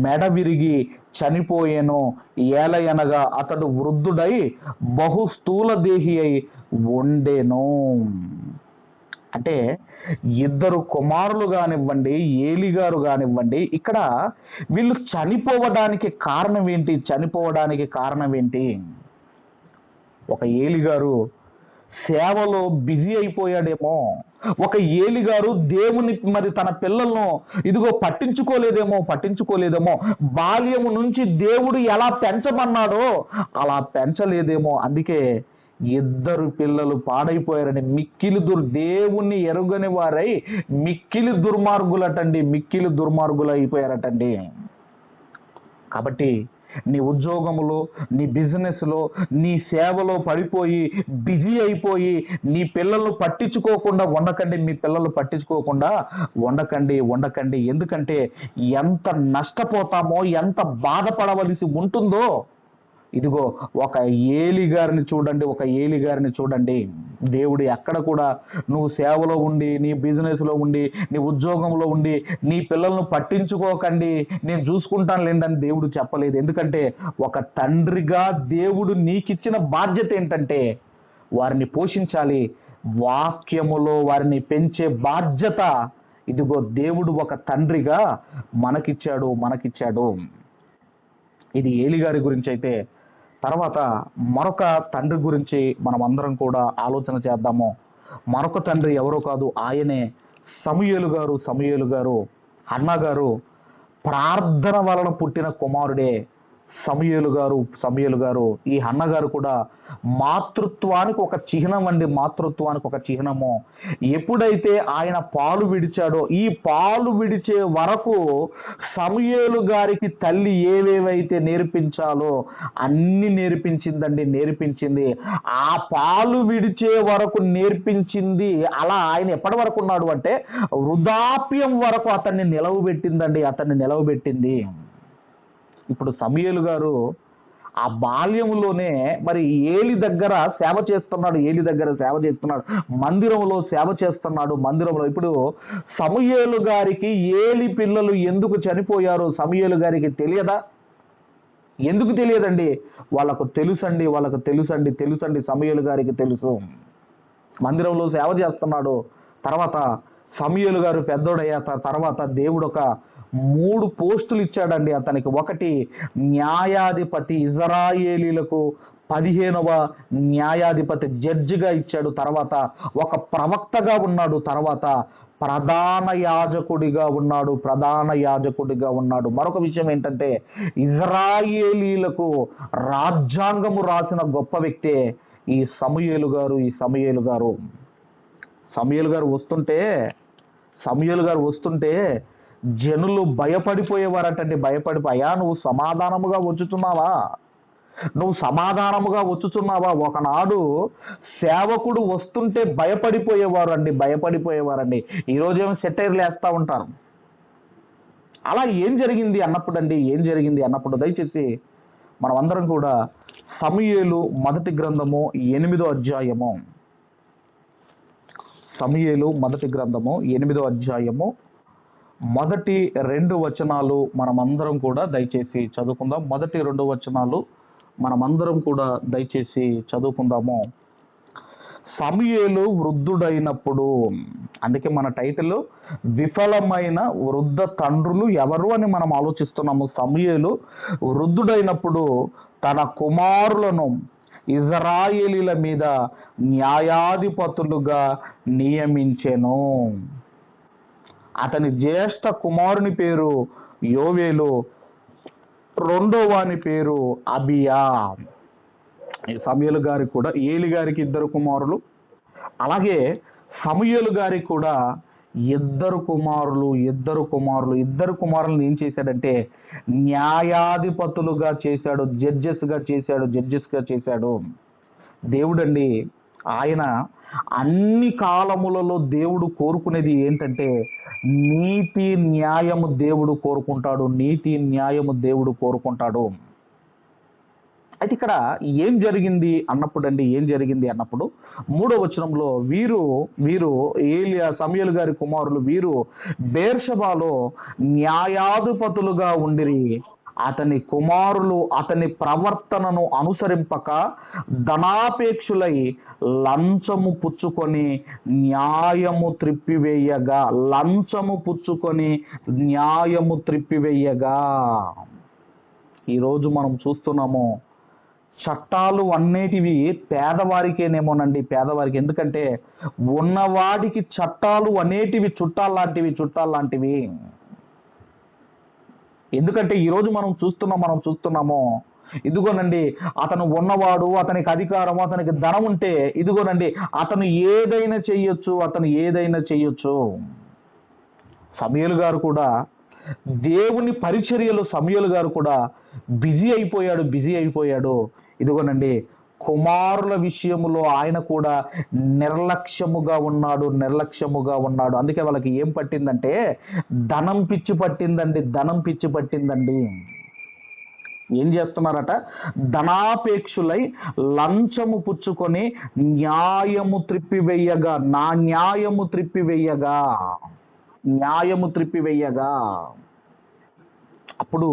మెడ విరిగి చనిపోయాను. ఏలయనగా అతడు వృద్ధుడై బహు స్థూలదేహి అయి ఉండెను. అంటే ఇద్దరు కుమారులు కానివ్వండి, ఏలి గారు కానివ్వండి, ఇక్కడ వీళ్ళు చనిపోవడానికి కారణం ఏంటి? చనిపోవడానికి కారణం ఏంటి? ఒక ఏలి గారు సేవలో బిజీ అయిపోయాడేమో, ఒక ఏలి గారు దేవుని మరి తన పిల్లలను ఇదిగో పట్టించుకోలేదేమో, బాల్యము నుంచి దేవుడు ఎలా పెంచమన్నాడో అలా పెంచలేదేమో, అందుకే ఇద్దరు పిల్లలు పాడైపోయారని దేవుణ్ణి ఎరుగని వారై మిక్కిలి దుర్మార్గులు అయిపోయారటండి. కాబట్టి నీ ఉద్యోగంలో, నీ బిజినెస్లో, నీ సేవలో పడిపోయి బిజీ అయిపోయి నీ పిల్లలు పట్టించుకోకుండా ఉండకండి. మీ పిల్లలు పట్టించుకోకుండా ఉండకండి. ఎందుకంటే ఎంత నష్టపోతామో, ఎంత బాధపడవలసి ఉంటుందో. ఇదిగో ఒక ఏలి గారిని చూడండి. దేవుడు ఎక్కడ కూడా నువ్వు సేవలో ఉండి, నీ బిజినెస్లో ఉండి, నీ ఉద్యోగంలో ఉండి నీ పిల్లలను పట్టించుకోకండి, నేను చూసుకుంటాను లేండి దేవుడు చెప్పలేదు. ఎందుకంటే ఒక తండ్రిగా దేవుడు నీకిచ్చిన బాధ్యత ఏంటంటే వారిని పోషించాలి, వాక్యములో వారిని పెంచే బాధ్యత ఇదిగో దేవుడు ఒక తండ్రిగా మనకిచ్చాడు. ఇది ఏలి గారి గురించి అయితే, తర్వాత మరొక తండ్రి గురించి మనం అందరం కూడా ఆలోచన చేద్దాము. మరొక తండ్రి ఎవరో కాదు, ఆయనే సమూయేలు గారు. హన్నా గారు ప్రార్థన వలన పుట్టిన కుమారుడే సమూయేలు గారు. ఈ హన్నా గారు కూడా మాతృత్వానికి ఒక చిహ్నము. ఎప్పుడైతే ఆయన పాలు విడిచాడో, ఈ పాలు విడిచే వరకు సమూయేలు గారికి తల్లి ఏవేవైతే నేర్పించాలో అన్ని నేర్పించింది. ఆ పాలు విడిచే వరకు నేర్పించింది. అలా ఆయన ఎప్పటి వరకు ఉన్నాడు అంటే వృద్ధాప్యం వరకు అతన్ని నిలవబెట్టింది. ఇప్పుడు సమూయేలు గారు ఆ బాల్యంలోనే మరి ఏలి దగ్గర సేవ చేస్తున్నాడు, మందిరంలో సేవ చేస్తున్నాడు. ఇప్పుడు సమూయేలు గారికి ఏలి పిల్లలు ఎందుకు చనిపోయారో సమూయేలు గారికి తెలియదా? ఎందుకు తెలియదండి? వాళ్ళకు తెలుసండి. సమూయేలు గారికి తెలుసు. మందిరంలో సేవ చేస్తున్నాడు. తర్వాత సమూయేలు గారు పెద్దోడయ్యాక తర్వాత దేవుడు ఒక 3 పోస్టులు ఇచ్చాడండి అతనికి. ఒకటి న్యాయాధిపతి, ఇజ్రాయేలీలకు 15వ న్యాయాధిపతి, జడ్జిగా ఇచ్చాడు. తర్వాత ఒక ప్రవక్తగా ఉన్నాడు. తర్వాత ప్రధాన యాజకుడిగా ఉన్నాడు. మరొక విషయం ఏంటంటే ఇజ్రాయేలీలకు రాజ్యాంగము రాసిన గొప్ప వ్యక్తే ఈ సమూయేలు గారు వస్తుంటే జనులు భయపడిపోయేవారటండి. అయ్యా నువ్వు సమాధానముగా వచ్చుచున్నావా? ఒకనాడు సేవకుడు వస్తుంటే భయపడిపోయేవారండి. ఈరోజేమో సెటైర్లు వేస్తూ ఉంటారు. అలా ఏం జరిగింది అన్నప్పుడు దయచేసి మనం అందరం కూడా సమూయేలు మొదటి గ్రంథము 8వ అధ్యాయము, మొదటి 2 వచనాలు మనం అందరం కూడా దయచేసి చదువుకుందాం. మొదటి 2 వచనాలు మనం అందరం కూడా దయచేసి చదువుకుందాము. సమూయేలు వృద్ధుడైనప్పుడు, అందుకే మన టైటిల్ విఫలమైన వృద్ధ తండ్రులు ఎవరు అని మనం ఆలోచిస్తున్నాము. సమూయేలు వృద్ధుడైనప్పుడు తన కుమారులను ఇజ్రాయేలీల మీద న్యాయాధిపతులుగా నియమించెను. అతని జ్యేష్ఠ కుమారుని పేరు యోవేలు, రెండో వాని పేరు అబియా. ఈ సమూయేలు గారికి కూడా, ఏలి గారికి 2 కుమారులు, అలాగే సమూయేలు గారికి కూడా ఇద్దరు కుమారులను ఏం చేశాడంటే న్యాయాధిపతులుగా చేశాడు, జడ్జెస్గా చేశాడు. దేవుడండి, ఆయన అన్ని కాలములలో దేవుడు కోరుకునేది ఏంటంటే నీతి న్యాయము దేవుడు కోరుకుంటాడు. అయితే ఇక్కడ ఏం జరిగింది అన్నప్పుడు 3వ వచనంలో వీరు ఏలియా సమూయేలు గారి కుమారులు వీరు బెయేర్షెబాలో న్యాయాధిపతులుగా ఉండిరి. అతని కుమారులు అతని ప్రవర్తనను అనుసరింపక ధనాపేక్షులై లంచము పుచ్చుకొని న్యాయము త్రిప్పివేయగా. ఈరోజు మనం చూస్తున్నాము, చట్టాలు అన్నిటివి పేదవారికేనేమోనండి, పేదవారికి. ఎందుకంటే ఉన్నవాడికి చట్టాలు అనేటివి చుట్టాల్లాంటివి. ఎందుకంటే ఈరోజు మనం చూస్తున్నాము, ఇదిగోనండి అతను ఉన్నవాడు, అతనికి అధికారం, అతనికి ధనం ఉంటే ఇదిగోనండి అతను ఏదైనా చెయ్యొచ్చు. సమూయేలు గారు కూడా దేవుని పరిచర్యలో సమూయేలు గారు కూడా బిజీ అయిపోయాడు. ఇదిగోనండి కుమారుల విషయంలో ఆయన కూడా నిర్లక్ష్యముగా ఉన్నాడు. అందుకే వాళ్ళకి ఏం పట్టిందంటే ధనం పిచ్చి పట్టిందండి. ఏం చేస్తున్నారట? ధనాపేక్షులై లంచము పుచ్చుకొని న్యాయము త్రిప్పివేయగా. అప్పుడు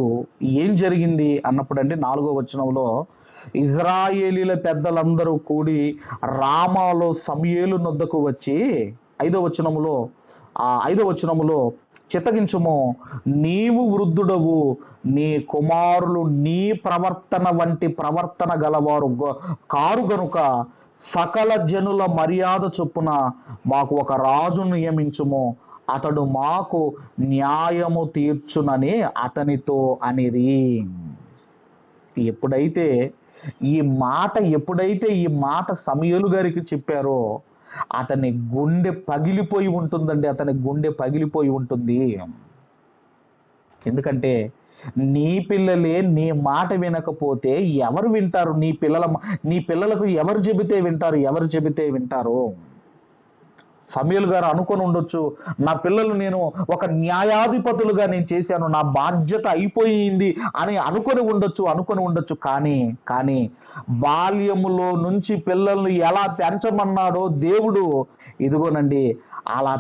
ఏం జరిగింది అన్నప్పుడు 4వ వచనంలో ఇజ్రాయేలీల పెద్దలందరూ కూడి రామాలో సమూయేలు నొద్దకు వచ్చి 5వ వచనములో చిత్తగించుము, నీవు వృద్ధుడవు, నీ కుమారులు నీ ప్రవర్తన వంటి ప్రవర్తన గలవారు కారు గనుక సకల జనుల మర్యాద చొప్పున మాకు ఒక రాజు నియమించుము, అతడు మాకు న్యాయము తీర్చునని అతనితో అనిరి. ఎప్పుడైతే ఈ మాట సమూయేలు గారికి చెప్పారో అతని గుండె పగిలిపోయి ఉంటుంది. ఎందుకంటే నీ పిల్లలే నీ మాట వినకపోతే ఎవరు వింటారు? నీ పిల్లలకు ఎవరు చెబితే వింటారు? సమూయేలు గారు అనుకొని ఉండొచ్చు, నా పిల్లలు నేను ఒక న్యాయాధిపతులుగా నేను చేశాను, నా బాధ్యత అయిపోయింది అని అనుకొని ఉండొచ్చు. కానీ బాల్యములో నుంచి పిల్లల్ని ఎలా పెంచమన్నాడో దేవుడు ఇదిగోనండి అలా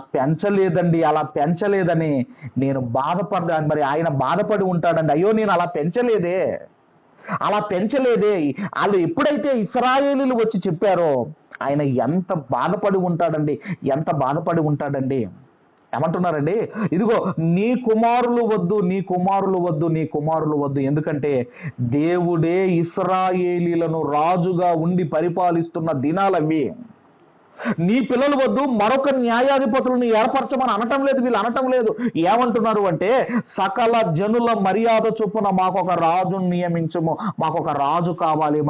పెంచలేదని నేను బాధపడ్డాను. మరి ఆయన బాధపడి ఉంటాడండి, అయ్యో నేను అలా పెంచలేదే. వాళ్ళు ఎప్పుడైతే ఇశ్రాయేలీయులు వచ్చి చెప్పారో ఆయన ఎంత బాధపడి ఉంటాడండి. ఏమంటున్నారండి? ఇదిగో నీ కుమారులు వద్దు. ఎందుకంటే దేవుడే ఇశ్రాయేలీయులను రాజుగా ఉండి పరిపాలిస్తున్న దినాలవి. నీ పిల్లలు వద్దు, మరొక న్యాయాధిపతులను ఏర్పరచమని వీళ్ళు అనటం లేదు. ఏమంటున్నారు అంటే సకల జనుల మర్యాద చొప్పున మాకొక రాజును నియమించము, మాకొక రాజు కావాలి.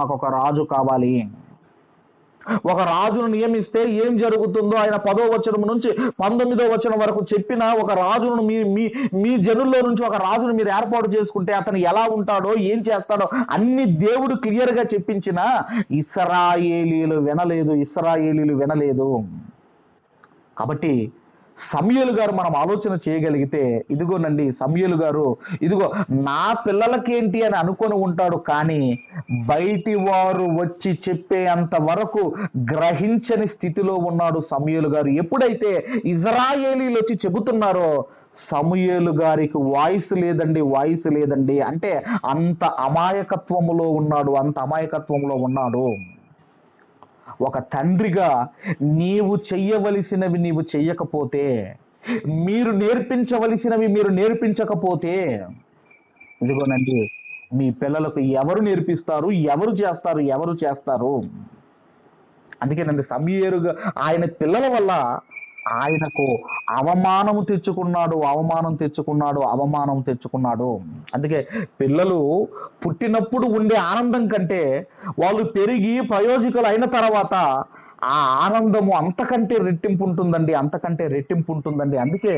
ఒక రాజును నియమిస్తే ఏం జరుగుతుందో ఆయన 10వ వచనం నుంచి 19వ వచనం వరకు చెప్పిన ఒక రాజును మీ జనుల్లో నుంచి ఒక రాజును మీరు ఏర్పాటు చేసుకుంటే అతను ఎలా ఉంటాడో ఏం చేస్తాడో అన్ని దేవుడు క్లియర్గా చెప్పించిన ఇశ్రాయేలీయులు వినలేదు. కాబట్టి సమూయేలు గారు మనం ఆలోచన చేయగలిగితే ఇదిగోనండి సమూయేలు గారు ఇదిగో నా పిల్లలకేంటి అని అనుకొని ఉంటాడు, కానీ బయటి వారు వచ్చి చెప్పే అంత వరకు గ్రహించని స్థితిలో ఉన్నాడు సమూయేలు గారు. ఎప్పుడైతే ఇశ్రాయేలీయులు వచ్చి చెబుతున్నారో సమూయేలు గారికి వాయిస్ లేదండి. అంటే అంత అమాయకత్వములో ఉన్నాడు. ఒక తండ్రిగా నీవు చెయ్యవలసినవి నీవు చెయ్యకపోతే, మీరు నేర్పించవలసినవి మీరు నేర్పించకపోతే, ఇదిగోనండి మీ పిల్లలకు ఎవరు నేర్పిస్తారు, ఎవరు చేస్తారు? అందుకేనండి సమూయేలుగా ఆయన పిల్లల వల్ల ఆయనకు అవమానం తెచ్చుకున్నాడు. అందుకే పిల్లలు పుట్టినప్పుడు ఉండే ఆనందం కంటే వాళ్ళు పెరిగి ప్రయోజకులు అయిన తర్వాత ఆ ఆనందము అంతకంటే రెట్టింపు ఉంటుందండి. అందుకే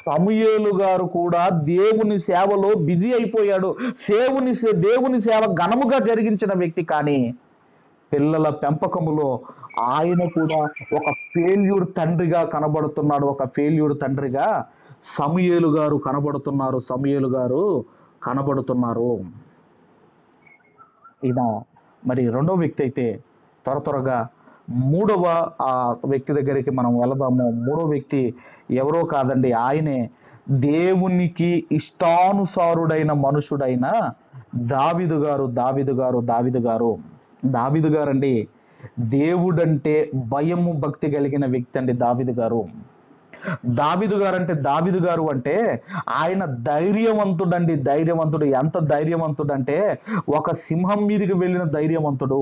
సమూయేలు గారు కూడా దేవుని సేవలో బిజీ అయిపోయాడు. దేవుని సేవ ఘనముగా జరిగించిన వ్యక్తి, కానీ పిల్లల పెంపకములో ఆయన కూడా ఒక ఫెయిల్యూర్ తండ్రిగా కనబడుతున్నాడు. సమూయేలు గారు కనబడుతున్నారు. ఈయన మరి రెండో వ్యక్తి అయితే త్వరగా మూడవ వ్యక్తి దగ్గరికి మనం వెళదాము. మూడో వ్యక్తి ఎవరో కాదండి, ఆయనే దేవునికి ఇష్టానుసారుడైన మనుషుడైన దావీదు గారండి. దేవుడంటే భయము భక్తి కలిగిన వ్యక్తి అండి దావీదు గారు. దావీదు గారు అంటే ఆయన ధైర్యవంతుడు. ఎంత ధైర్యవంతుడంటే ఒక సింహం మీదకి వెళ్ళిన ధైర్యవంతుడు,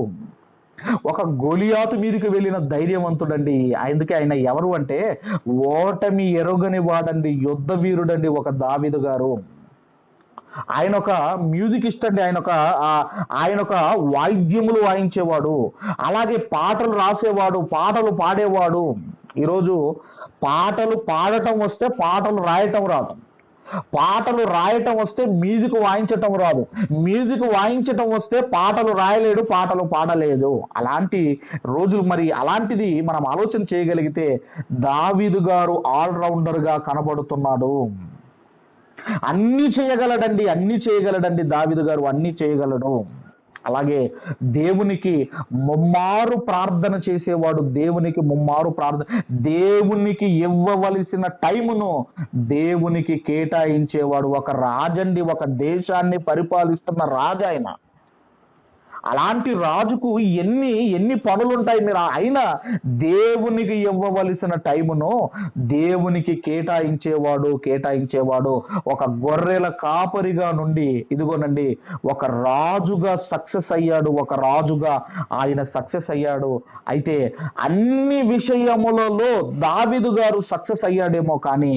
ఒక గొలియాతు మీదకి వెళ్ళిన ధైర్యవంతుడండి. అందుకే ఆయన ఎవరు అంటే ఓటమి ఎరుగని వాడండి, యుద్ధ వీరుడండి ఒక దావీదు గారు. ఆయన ఒక మ్యూజికిస్ట్ అండి. ఆయన ఒక వాయిద్యములు వాయించేవాడు, అలాగే పాటలు రాసేవాడు, పాటలు పాడేవాడు. ఈరోజు పాటలు పాడటం వస్తే పాటలు రాయటం రాదు, పాటలు రాయటం వస్తే మ్యూజిక్ వాయించటం రాదు, మ్యూజిక్ వాయించటం వస్తే పాటలు రాయలేడు, పాటలు పాడలేదు. అలాంటి రోజులు. మరి అలాంటిది మనం ఆలోచన చేయగలిగితే దావీదు గారు ఆల్రౌండర్గా కనబడుతున్నాడు. అన్నీ చేయగలడండి దావీదు గారు, అన్నీ చేయగలడు. అలాగే దేవునికి ముమ్మారు ప్రార్థన చేసేవాడు, దేవునికి ఇవ్వవలసిన టైమును దేవునికి కేటాయించేవాడు. ఒక రాజండి, ఒక దేశాన్ని పరిపాలిస్తున్న రాజు ఆయన. అలాంటి రాజుకు ఎన్ని పనులుంటాయి మీరు. అయినా దేవునికి ఇవ్వవలసిన టైమును దేవునికి కేటాయించేవాడు. ఒక గొర్రెల కాపరిగా నుండి ఇదిగోనండి ఒక రాజుగా సక్సెస్ అయ్యాడు. అయితే అన్ని విషయములలో దావీదు గారు సక్సెస్ అయ్యాడేమో, కానీ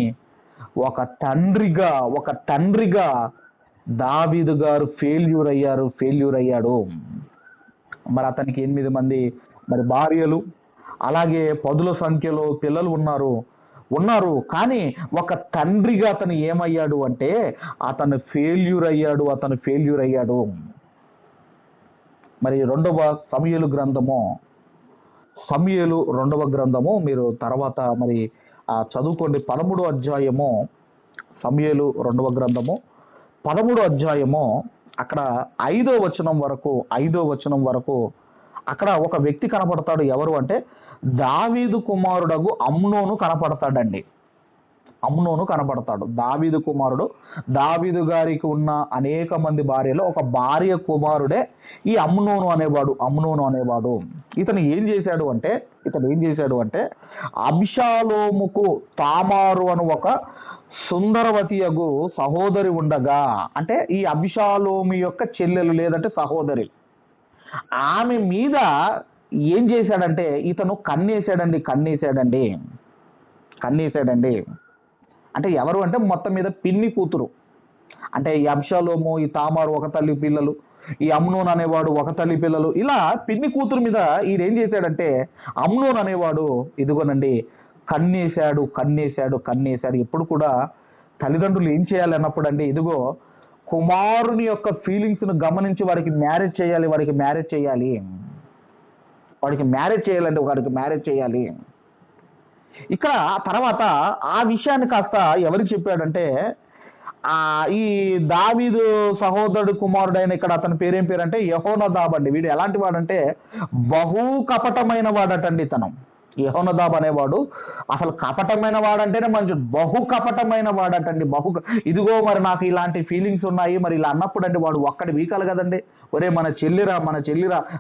ఒక తండ్రిగా దావీదు గారు ఫెయిల్యూర్ అయ్యాడు. మరి అతనికి 8 మంది మరి భార్యలు, అలాగే 10ల సంఖ్యలో పిల్లలు ఉన్నారు. కానీ ఒక తండ్రిగా అతను ఏమయ్యాడు అంటే అతను ఫెయిల్యూర్ అయ్యాడు. మరి సమూయేలు 2వ గ్రంథము మీరు తర్వాత మరి చదువుకోండి. 13వ అధ్యాయము, సమూయేలు 2వ గ్రంథము 13వ అధ్యాయము, అక్కడ 5వ వచనం వరకు అక్కడ ఒక వ్యక్తి కనపడతాడు. ఎవరు అంటే దావీదు కుమారుడగు అమ్నోను కనపడతాడండి. దావీదు కుమారుడు. దావీదు గారికి ఉన్న అనేక మంది భార్యలో ఒక భార్య కుమారుడే ఈ అమ్నోను అనేవాడు. ఇతను ఏం చేశాడు అంటే అబ్షాలోముకు తామారు అను ఒక సుందరవతియగు సహోదరి ఉండగా, అంటే ఈ అబ్షాలోము యొక్క చెల్లెలు లేదంటే సహోదరి, ఆమె మీద ఏం చేశాడంటే ఇతను కన్నేశాడండి. అంటే ఎవరు అంటే మొత్తం మీద పిన్ని కూతురు. అంటే ఈ అబ్షాలోము, ఈ తామారు ఒక తల్లి పిల్లలు, ఈ అమ్నోన్ అనేవాడు ఒక తల్లి పిల్లలు, ఇలా పిన్ని కూతురు మీద ఈయన ఏం చేశాడంటే అమ్నోన్ అనేవాడు ఇదిగోనండి కన్నేశాడు. ఎప్పుడు కూడా తల్లిదండ్రులు ఏం చేయాలి అన్నప్పుడు అండి, ఇదిగో కుమారుని యొక్క ఫీలింగ్స్ను గమనించి వాడికి మ్యారేజ్ చేయాలి. ఇక్కడ తర్వాత ఆ విషయాన్ని కాస్త ఎవరికి చెప్పాడంటే ఈ దావీదు సహోదరుడు కుమారుడైన ఇక్కడ అతని పేరేం పేరంటే యెహోనాదాబ్ అండి. వీడు ఎలాంటి వాడంటే బహు కపటమైన వాడటండి. యెహోనాదాబ్ అనేవాడు అసలు కపటమైన వాడంటేనే మంచిది, బహు కపటమైన వాడటండి. ఇదిగో మరి నాకు ఇలాంటి ఫీలింగ్స్ ఉన్నాయి, మరి ఇలా అన్నప్పుడు అండి వాడు ఒక్కడి వీకాలి కదండి. ఒరే మన చెల్లిరా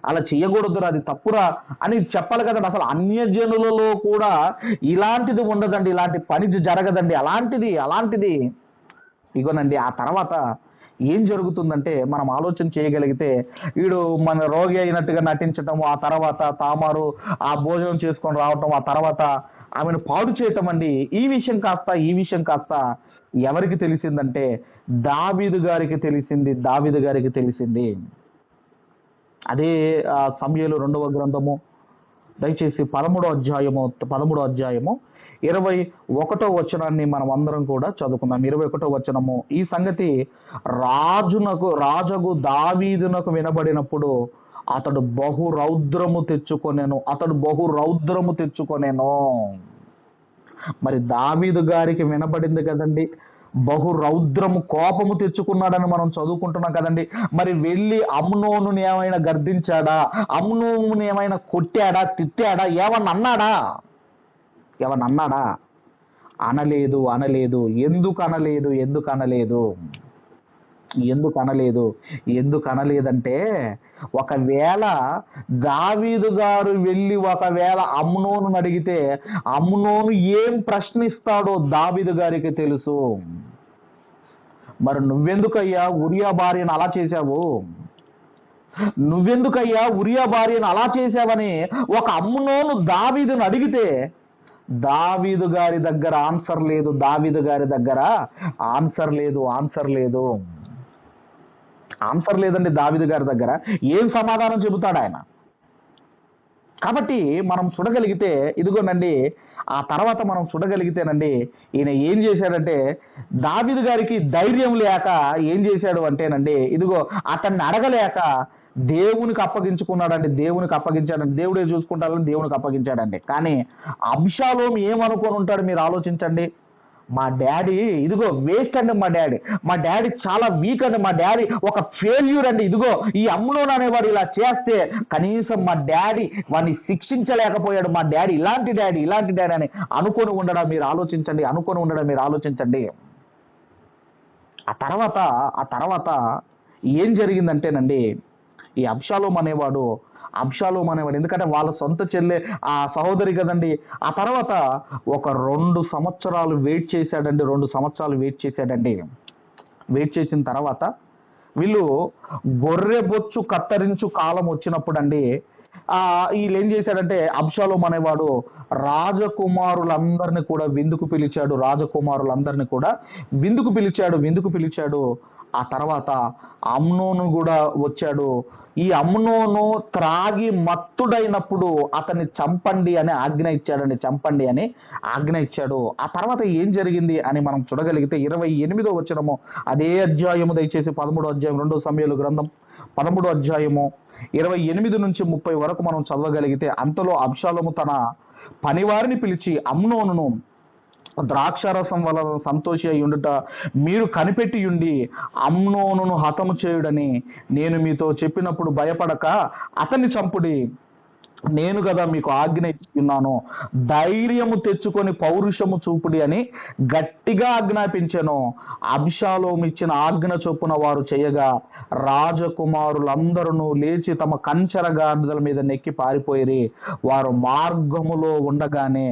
అలా చేయకూడదురా, అది తప్పురా అని చెప్పాలి కదండి. అసలు అన్యజనులలో కూడా ఇలాంటిది ఉండదండి, ఇలాంటి పని జరగదండి. అలాంటిది ఇగోనండి. ఆ తర్వాత ఏం జరుగుతుందంటే మనం ఆలోచన చేయగలిగితే వీడు మన రోగి అయినట్టుగా నటించటం, ఆ తర్వాత తామారు ఆ భోజనం చేసుకొని రావటం, ఆ తర్వాత ఆమెను పాడు చేయటం అండి. ఈ విషయం కాస్త ఎవరికి తెలిసిందంటే దావీదు గారికి తెలిసింది. అదే సమూయేలు 2వ గ్రంథము దయచేసి 13వ అధ్యాయము 21వ వచనాన్ని మనం అందరం కూడా చదువుకుందాం. 21వ వచనము, ఈ సంగతి రాజగు దావీదునకు వినబడినప్పుడు అతడు బహు రౌద్రము తెచ్చుకొనెను. మరి దావీదు గారికి వినబడింది కదండి, బహు రౌద్రము కోపము తెచ్చుకున్నాడని మనం చదువుకుంటున్నాం కదండి. మరి వెళ్ళి అమ్నోనుని ఏమైనా గర్దించాడా? అమ్నోనుని ఏమైనా కొట్టాడా, తిట్టాడా, ఏమన్నా అన్నాడా? అనలేదు. ఎందుకు అనలేదంటే, ఒకవేళ దావీదు గారు వెళ్ళి అమ్నోను అడిగితే అమ్నోను ఏం ప్రశ్నిస్తాడో దావీదు గారికి తెలుసు. మరి నువ్వెందుకయ్యా ఉరియా భార్యను అలా చేశావని ఒక అమ్నోను దావీదును అడిగితే దావీదు గారి దగ్గర ఆన్సర్ లేదండి. దావీదు గారి దగ్గర ఏం సమాధానం చెబుతాడు ఆయన? కాబట్టి మనం చూడగలిగితే ఇదిగోనండి, ఆ తర్వాత మనం చూడగలిగితేనండి, ఈయన ఏం చేశాడంటే దావీదు గారికి ధైర్యం లేక ఏం చేశాడు అంటేనండి, ఇదిగో అతన్ని అడగలేక దేవునికి అప్పగించాడండి. దేవుడే చూసుకుంటాడని దేవునికి అప్పగించాడండి. కానీ అబ్షాలోము ఏమనుకొని ఉంటాడు మీరు ఆలోచించండి. మా డాడీ ఇదిగో వేస్ట్ అండి, మా డాడీ చాలా వీక్ అండి, మా డాడీ ఒక ఫెయిల్యూర్ అండి, ఇదిగో ఈ అమ్నోను అనేవాడు ఇలా చేస్తే కనీసం మా డాడీ వాడిని శిక్షించలేకపోయాడు, మా డాడీ ఇలాంటి డాడీ అని అనుకొని ఉండడం మీరు ఆలోచించండి. ఆ తర్వాత ఏం జరిగిందంటేనండి, ఈ అబ్షాలోము అనేవాడు ఎందుకంటే వాళ్ళ సొంత చెల్లె ఆ సహోదరి కదండి. ఆ తర్వాత ఒక 2 సంవత్సరాలు వెయిట్ చేశాడండి. వెయిట్ చేసిన తర్వాత వీళ్ళు గొర్రె బొచ్చు కత్తరించు కాలం వచ్చినప్పుడు అండి, వీళ్ళు ఏం చేశాడంటే అబ్షాలోము అనేవాడు రాజకుమారులందరినీ కూడా విందుకు పిలిచాడు. ఆ తర్వాత అమ్నోను కూడా వచ్చాడు. ఈ అమ్నోను త్రాగి మత్తుడైనప్పుడు అతన్ని చంపండి అని ఆజ్ఞ ఇచ్చాడు. ఆ తర్వాత ఏం జరిగింది అని మనం చూడగలిగితే 28వ వచనము అదే అధ్యాయము దయచేసి 13వ అధ్యాయం 2వ సమూయేలు గ్రంథం 13వ అధ్యాయము 28 నుంచి 30 వరకు మనం చదవగలిగితే, అంతలో అబ్షాలోము తన పనివారిని పిలిచి అమ్నోనును ద్రాక్షారసం వలన సంతోషి అయి ఉండుట మీరు కనిపెట్టియుండి అమ్నోనును హతము చేయుడని నేను మీతో చెప్పినప్పుడు భయపడక అతన్ని చంపుడి. నేను కదా మీకు ఆజ్ఞ ఇస్తున్నాను, ధైర్యము తెచ్చుకొని పౌరుషము చూపుడి అని గట్టిగా ఆజ్ఞాపించెను. అబ్షాలోము ఇచ్చిన ఆజ్ఞ చొప్పున వారు చేయగా రాజకుమారులందరూ లేచి తమ కంచెర గాడిదల మీద నెక్కి పారిపోయిరి. వారు మార్గములో ఉండగానే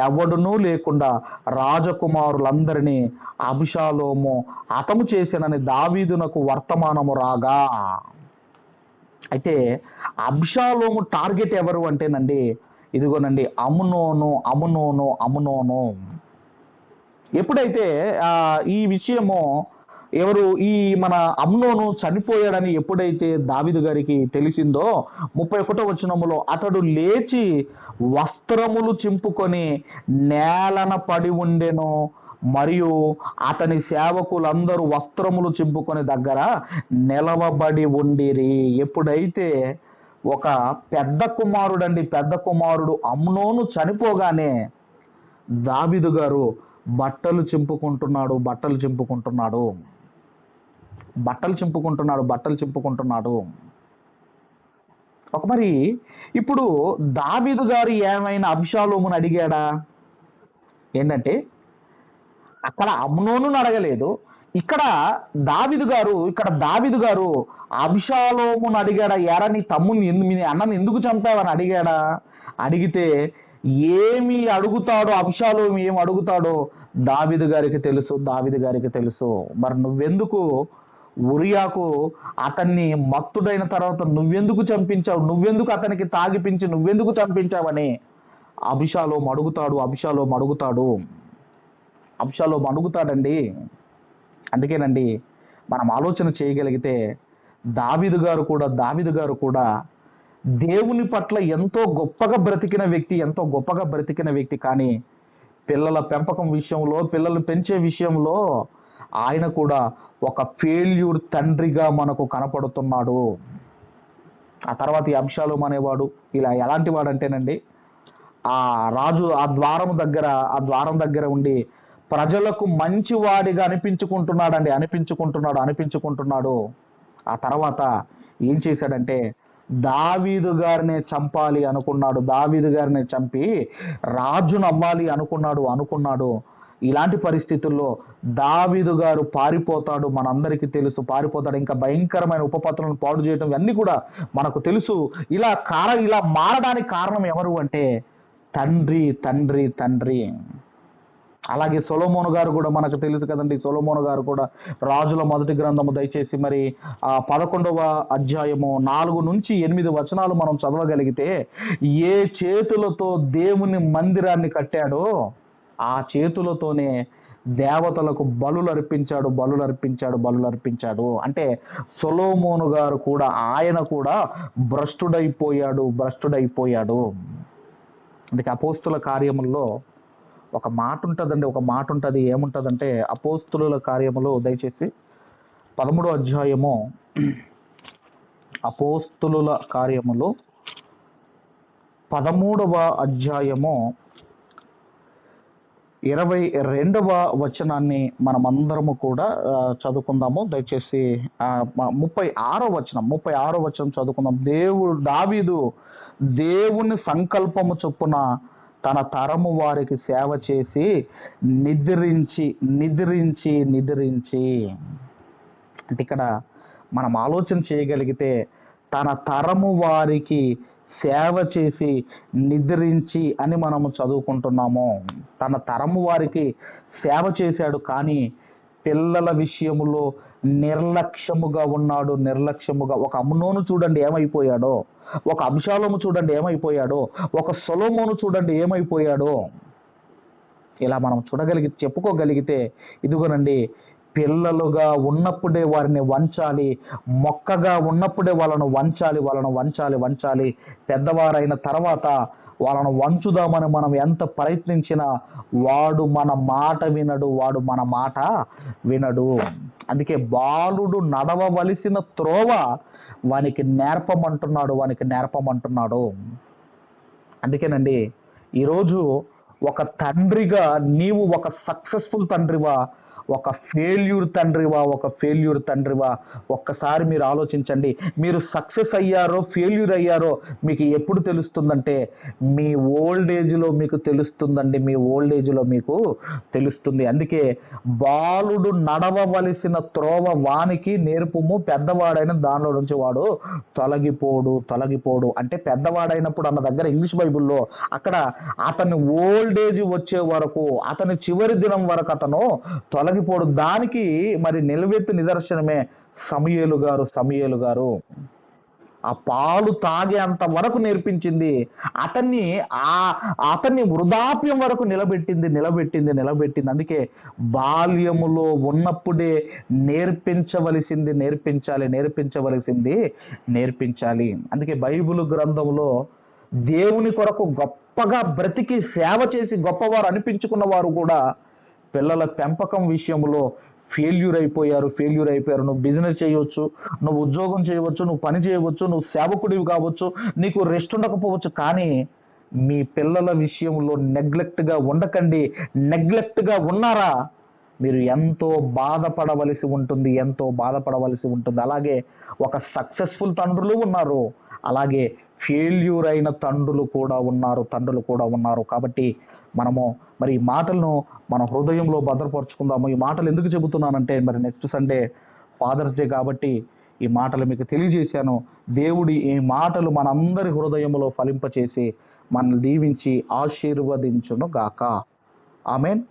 ఎవడునూ లేకుండా రాజకుమారులందరినీ అబ్షాలోము హతము చేసినని దావీదునకు వర్తమానము రాగా. అయితే అబ్షాలోము టార్గెట్ ఎవరు అంటేనండి, ఇదిగోనండి అమ్నోను. ఎప్పుడైతే ఈ విషయము ఈ మన అమ్నోను చనిపోయాడని ఎప్పుడైతే దావీదు గారికి తెలిసిందో 31వ వచనములో అతడు లేచి వస్త్రములు చింపుకొని నేలన పడి ఉండెను. మరియు అతని సేవకులందరూ వస్త్రములు చింపుకొని దగ్గర నిలవబడి ఉండిరి. ఎప్పుడైతే ఒక పెద్ద కుమారుడు అమ్నోను చనిపోగానే దావీదు గారు బట్టలు చింపుకుంటున్నాడు. మరి ఇప్పుడు దావీదు గారు ఏమైనా అబ్షాలోమును అడిగాడా? ఏంటంటే అక్కడ అమ్నోను అడగలేదు, ఇక్కడ దావీదు గారు అబ్షాలోమును అడిగాడా? ఎరా నీ తమ్ముని మీ అన్నని ఎందుకు చంపావని అడిగాడా? అడిగితే ఏమి అడుగుతాడో, అబ్షాలోము ఏం అడుగుతాడో దావీదు గారికి తెలుసు. మరి నువ్వెందుకు ఉరియాకు అతన్ని మత్తుడైన తర్వాత నువ్వెందుకు చంపించావు, నువ్వెందుకు అతనికి తాగిపించి నువ్వెందుకు చంపించావని అభిషాలోము అడుగుతాడండి. అందుకేనండి మనం ఆలోచన చేయగలిగితే దావీదు గారు కూడా దేవుని పట్ల ఎంతో గొప్పగా బ్రతికిన వ్యక్తి కానీ పిల్లల పెంపకం విషయంలో, పిల్లలు పెంచే విషయంలో ఆయన కూడా ఒక ఫెయిల్యూర్ తండ్రిగా మనకు కనపడుతున్నాడు. ఆ తర్వాత ఈ అబ్షాలోము అనేవాడు ఇలా ఎలాంటి వాడంటేనండి, ఆ రాజు ఆ ద్వారం దగ్గర ఉండి ప్రజలకు మంచివాడిగా అనిపించుకుంటున్నాడు. ఆ తర్వాత ఏం చేశాడంటే దావీదు గారినే చంపాలి అనుకున్నాడు. దావీదు గారిని చంపి రాజును అవ్వాలి అనుకున్నాడు. ఇలాంటి పరిస్థితుల్లో దావీదు గారు పారిపోతాడు. మనందరికీ తెలుసు, పారిపోతాడు. ఇంకా భయంకరమైన ఉపపత్తులను పాడు చేయడం ఇవన్నీ కూడా మనకు తెలుసు. ఇలా మారడానికి కారణం ఎవరు అంటే తండ్రి. అలాగే సొలొమోను గారు కూడా మనకు తెలుసు కదండి. సొలొమోను గారు కూడా రాజుల మొదటి గ్రంథము దయచేసి మరి 11వ అధ్యాయము 4-8 వచనాలు మనం చదవగలిగితే, ఏ చేతులతో దేవుని మందిరాన్ని కట్టాడో ఆ చేతులతోనే దేవతలకు బలులు అర్పించాడు. అంటే సొలొమోను గారు కూడా ఆయన కూడా భ్రష్టుడైపోయాడు. అందుకే అపోస్తుల కార్యముల్లో ఒక మాట ఉంటుంది. ఏముంటుందంటే అపోస్తుల కార్యములు దయచేసి 13వ అధ్యాయము, అపోస్తుల కార్యములు 13వ అధ్యాయము 22వ వచనాన్ని మనమందరము కూడా చదువుకుందాము. దయచేసి 36వ వచనం చదువుకుందాం. దావీదు దేవుని సంకల్పము చొప్పున తన తరము వారికి సేవ చేసి నిద్రించి అంటే ఇక్కడ మనం ఆలోచన చేయగలిగితే తన తరము వారికి సేవ చేసి నిద్రించి అని మనము చదువుకుంటున్నాము. తన తరము వారికి సేవ చేశాడు, కానీ పిల్లల విషయములో నిర్లక్ష్యముగా ఉన్నాడు. ఒక అమ్నోను చూడండి ఏమైపోయాడో, ఒక అబ్షాలోము చూడండి ఏమైపోయాడో, ఒక సొలొమోను చూడండి ఏమైపోయాడో. ఇలా మనం చెప్పుకోగలిగితే ఇదిగోనండి, పిల్లలుగా ఉన్నప్పుడే వారిని వంచాలి, మొక్కగా ఉన్నప్పుడే వాళ్ళను వంచాలి. పెద్దవారైన తర్వాత వాళ్ళను వంచుదామని మనం ఎంత ప్రయత్నించినా వాడు మన మాట వినడు. అందుకే బాలుడు నడవవలసిన త్రోవ వానికి నేర్పమంటున్నాడు. అందుకేనండి ఈరోజు ఒక తండ్రిగా నీవు ఒక సక్సెస్ఫుల్ తండ్రివా, ఒక ఫెయిల్యూర్ తండ్రివా ఒక్కసారి మీరు ఆలోచించండి. మీరు సక్సెస్ అయ్యారో ఫెయిల్యూర్ అయ్యారో మీకు ఎప్పుడు తెలుస్తుందంటే మీ ఓల్డ్ ఏజ్లో మీకు తెలుస్తుంది. అందుకే బాలుడు నడవవలసిన త్రోవ వానికి నేర్పుము, పెద్దవాడైన దానిలో నుంచి వాడు తొలగిపోడు. అంటే పెద్దవాడైనప్పుడు అన్న దగ్గర ఇంగ్లీష్ బైబిల్లో అక్కడ అతని ఓల్డ్ ఏజ్ వచ్చే వరకు, అతని చివరి దినం వరకు అతను తొలగిపోడు. దానికి మరి నిలువెత్తు నిదర్శనమే సమూయేలు గారు. ఆ పాలు తాగేంత వరకు నేర్పించింది, అతన్ని వృద్ధాప్యం వరకు నిలబెట్టింది. అందుకే బాల్యములో ఉన్నప్పుడే నేర్పించాలి. అందుకే బైబిల్ గ్రంథంలో దేవుని కొరకు గొప్పగా బ్రతికి సేవ చేసి గొప్పవారు అనిపించుకున్న వారు కూడా పిల్లల పెంపకం విషయంలో ఫెయిల్యూర్ అయిపోయారు. నువ్వు బిజినెస్ చేయవచ్చు, నువ్వు ఉద్యోగం చేయవచ్చు, నువ్వు పని చేయవచ్చు, నువ్వు సేవకుడివి కావచ్చు, నీకు రెస్ట్ ఉండకపోవచ్చు, కానీ మీ పిల్లల విషయంలో నెగ్లెక్ట్గా ఉండకండి. నెగ్లెక్ట్గా ఉన్నారా మీరు ఎంతో బాధపడవలసి ఉంటుంది. అలాగే ఒక సక్సెస్ఫుల్ తండ్రులు ఉన్నారు, అలాగే ఫెయిల్యూర్ అయిన తండ్రులు కూడా ఉన్నారు. కాబట్టి మనము మరి ఈ మాటలను మన హృదయంలో భద్రపరుచుకుందాము. ఈ మాటలు ఎందుకు చెబుతున్నానంటే మరి నెక్స్ట్ సండే ఫాదర్స్ డే కాబట్టి ఈ మాటలు మీకు తెలియజేశాను. దేవుడి ఈ మాటలు మనందరి హృదయంలో ఫలింపచేసి మనల్ని దీవించి ఆశీర్వదించును గాక. ఆమేన్.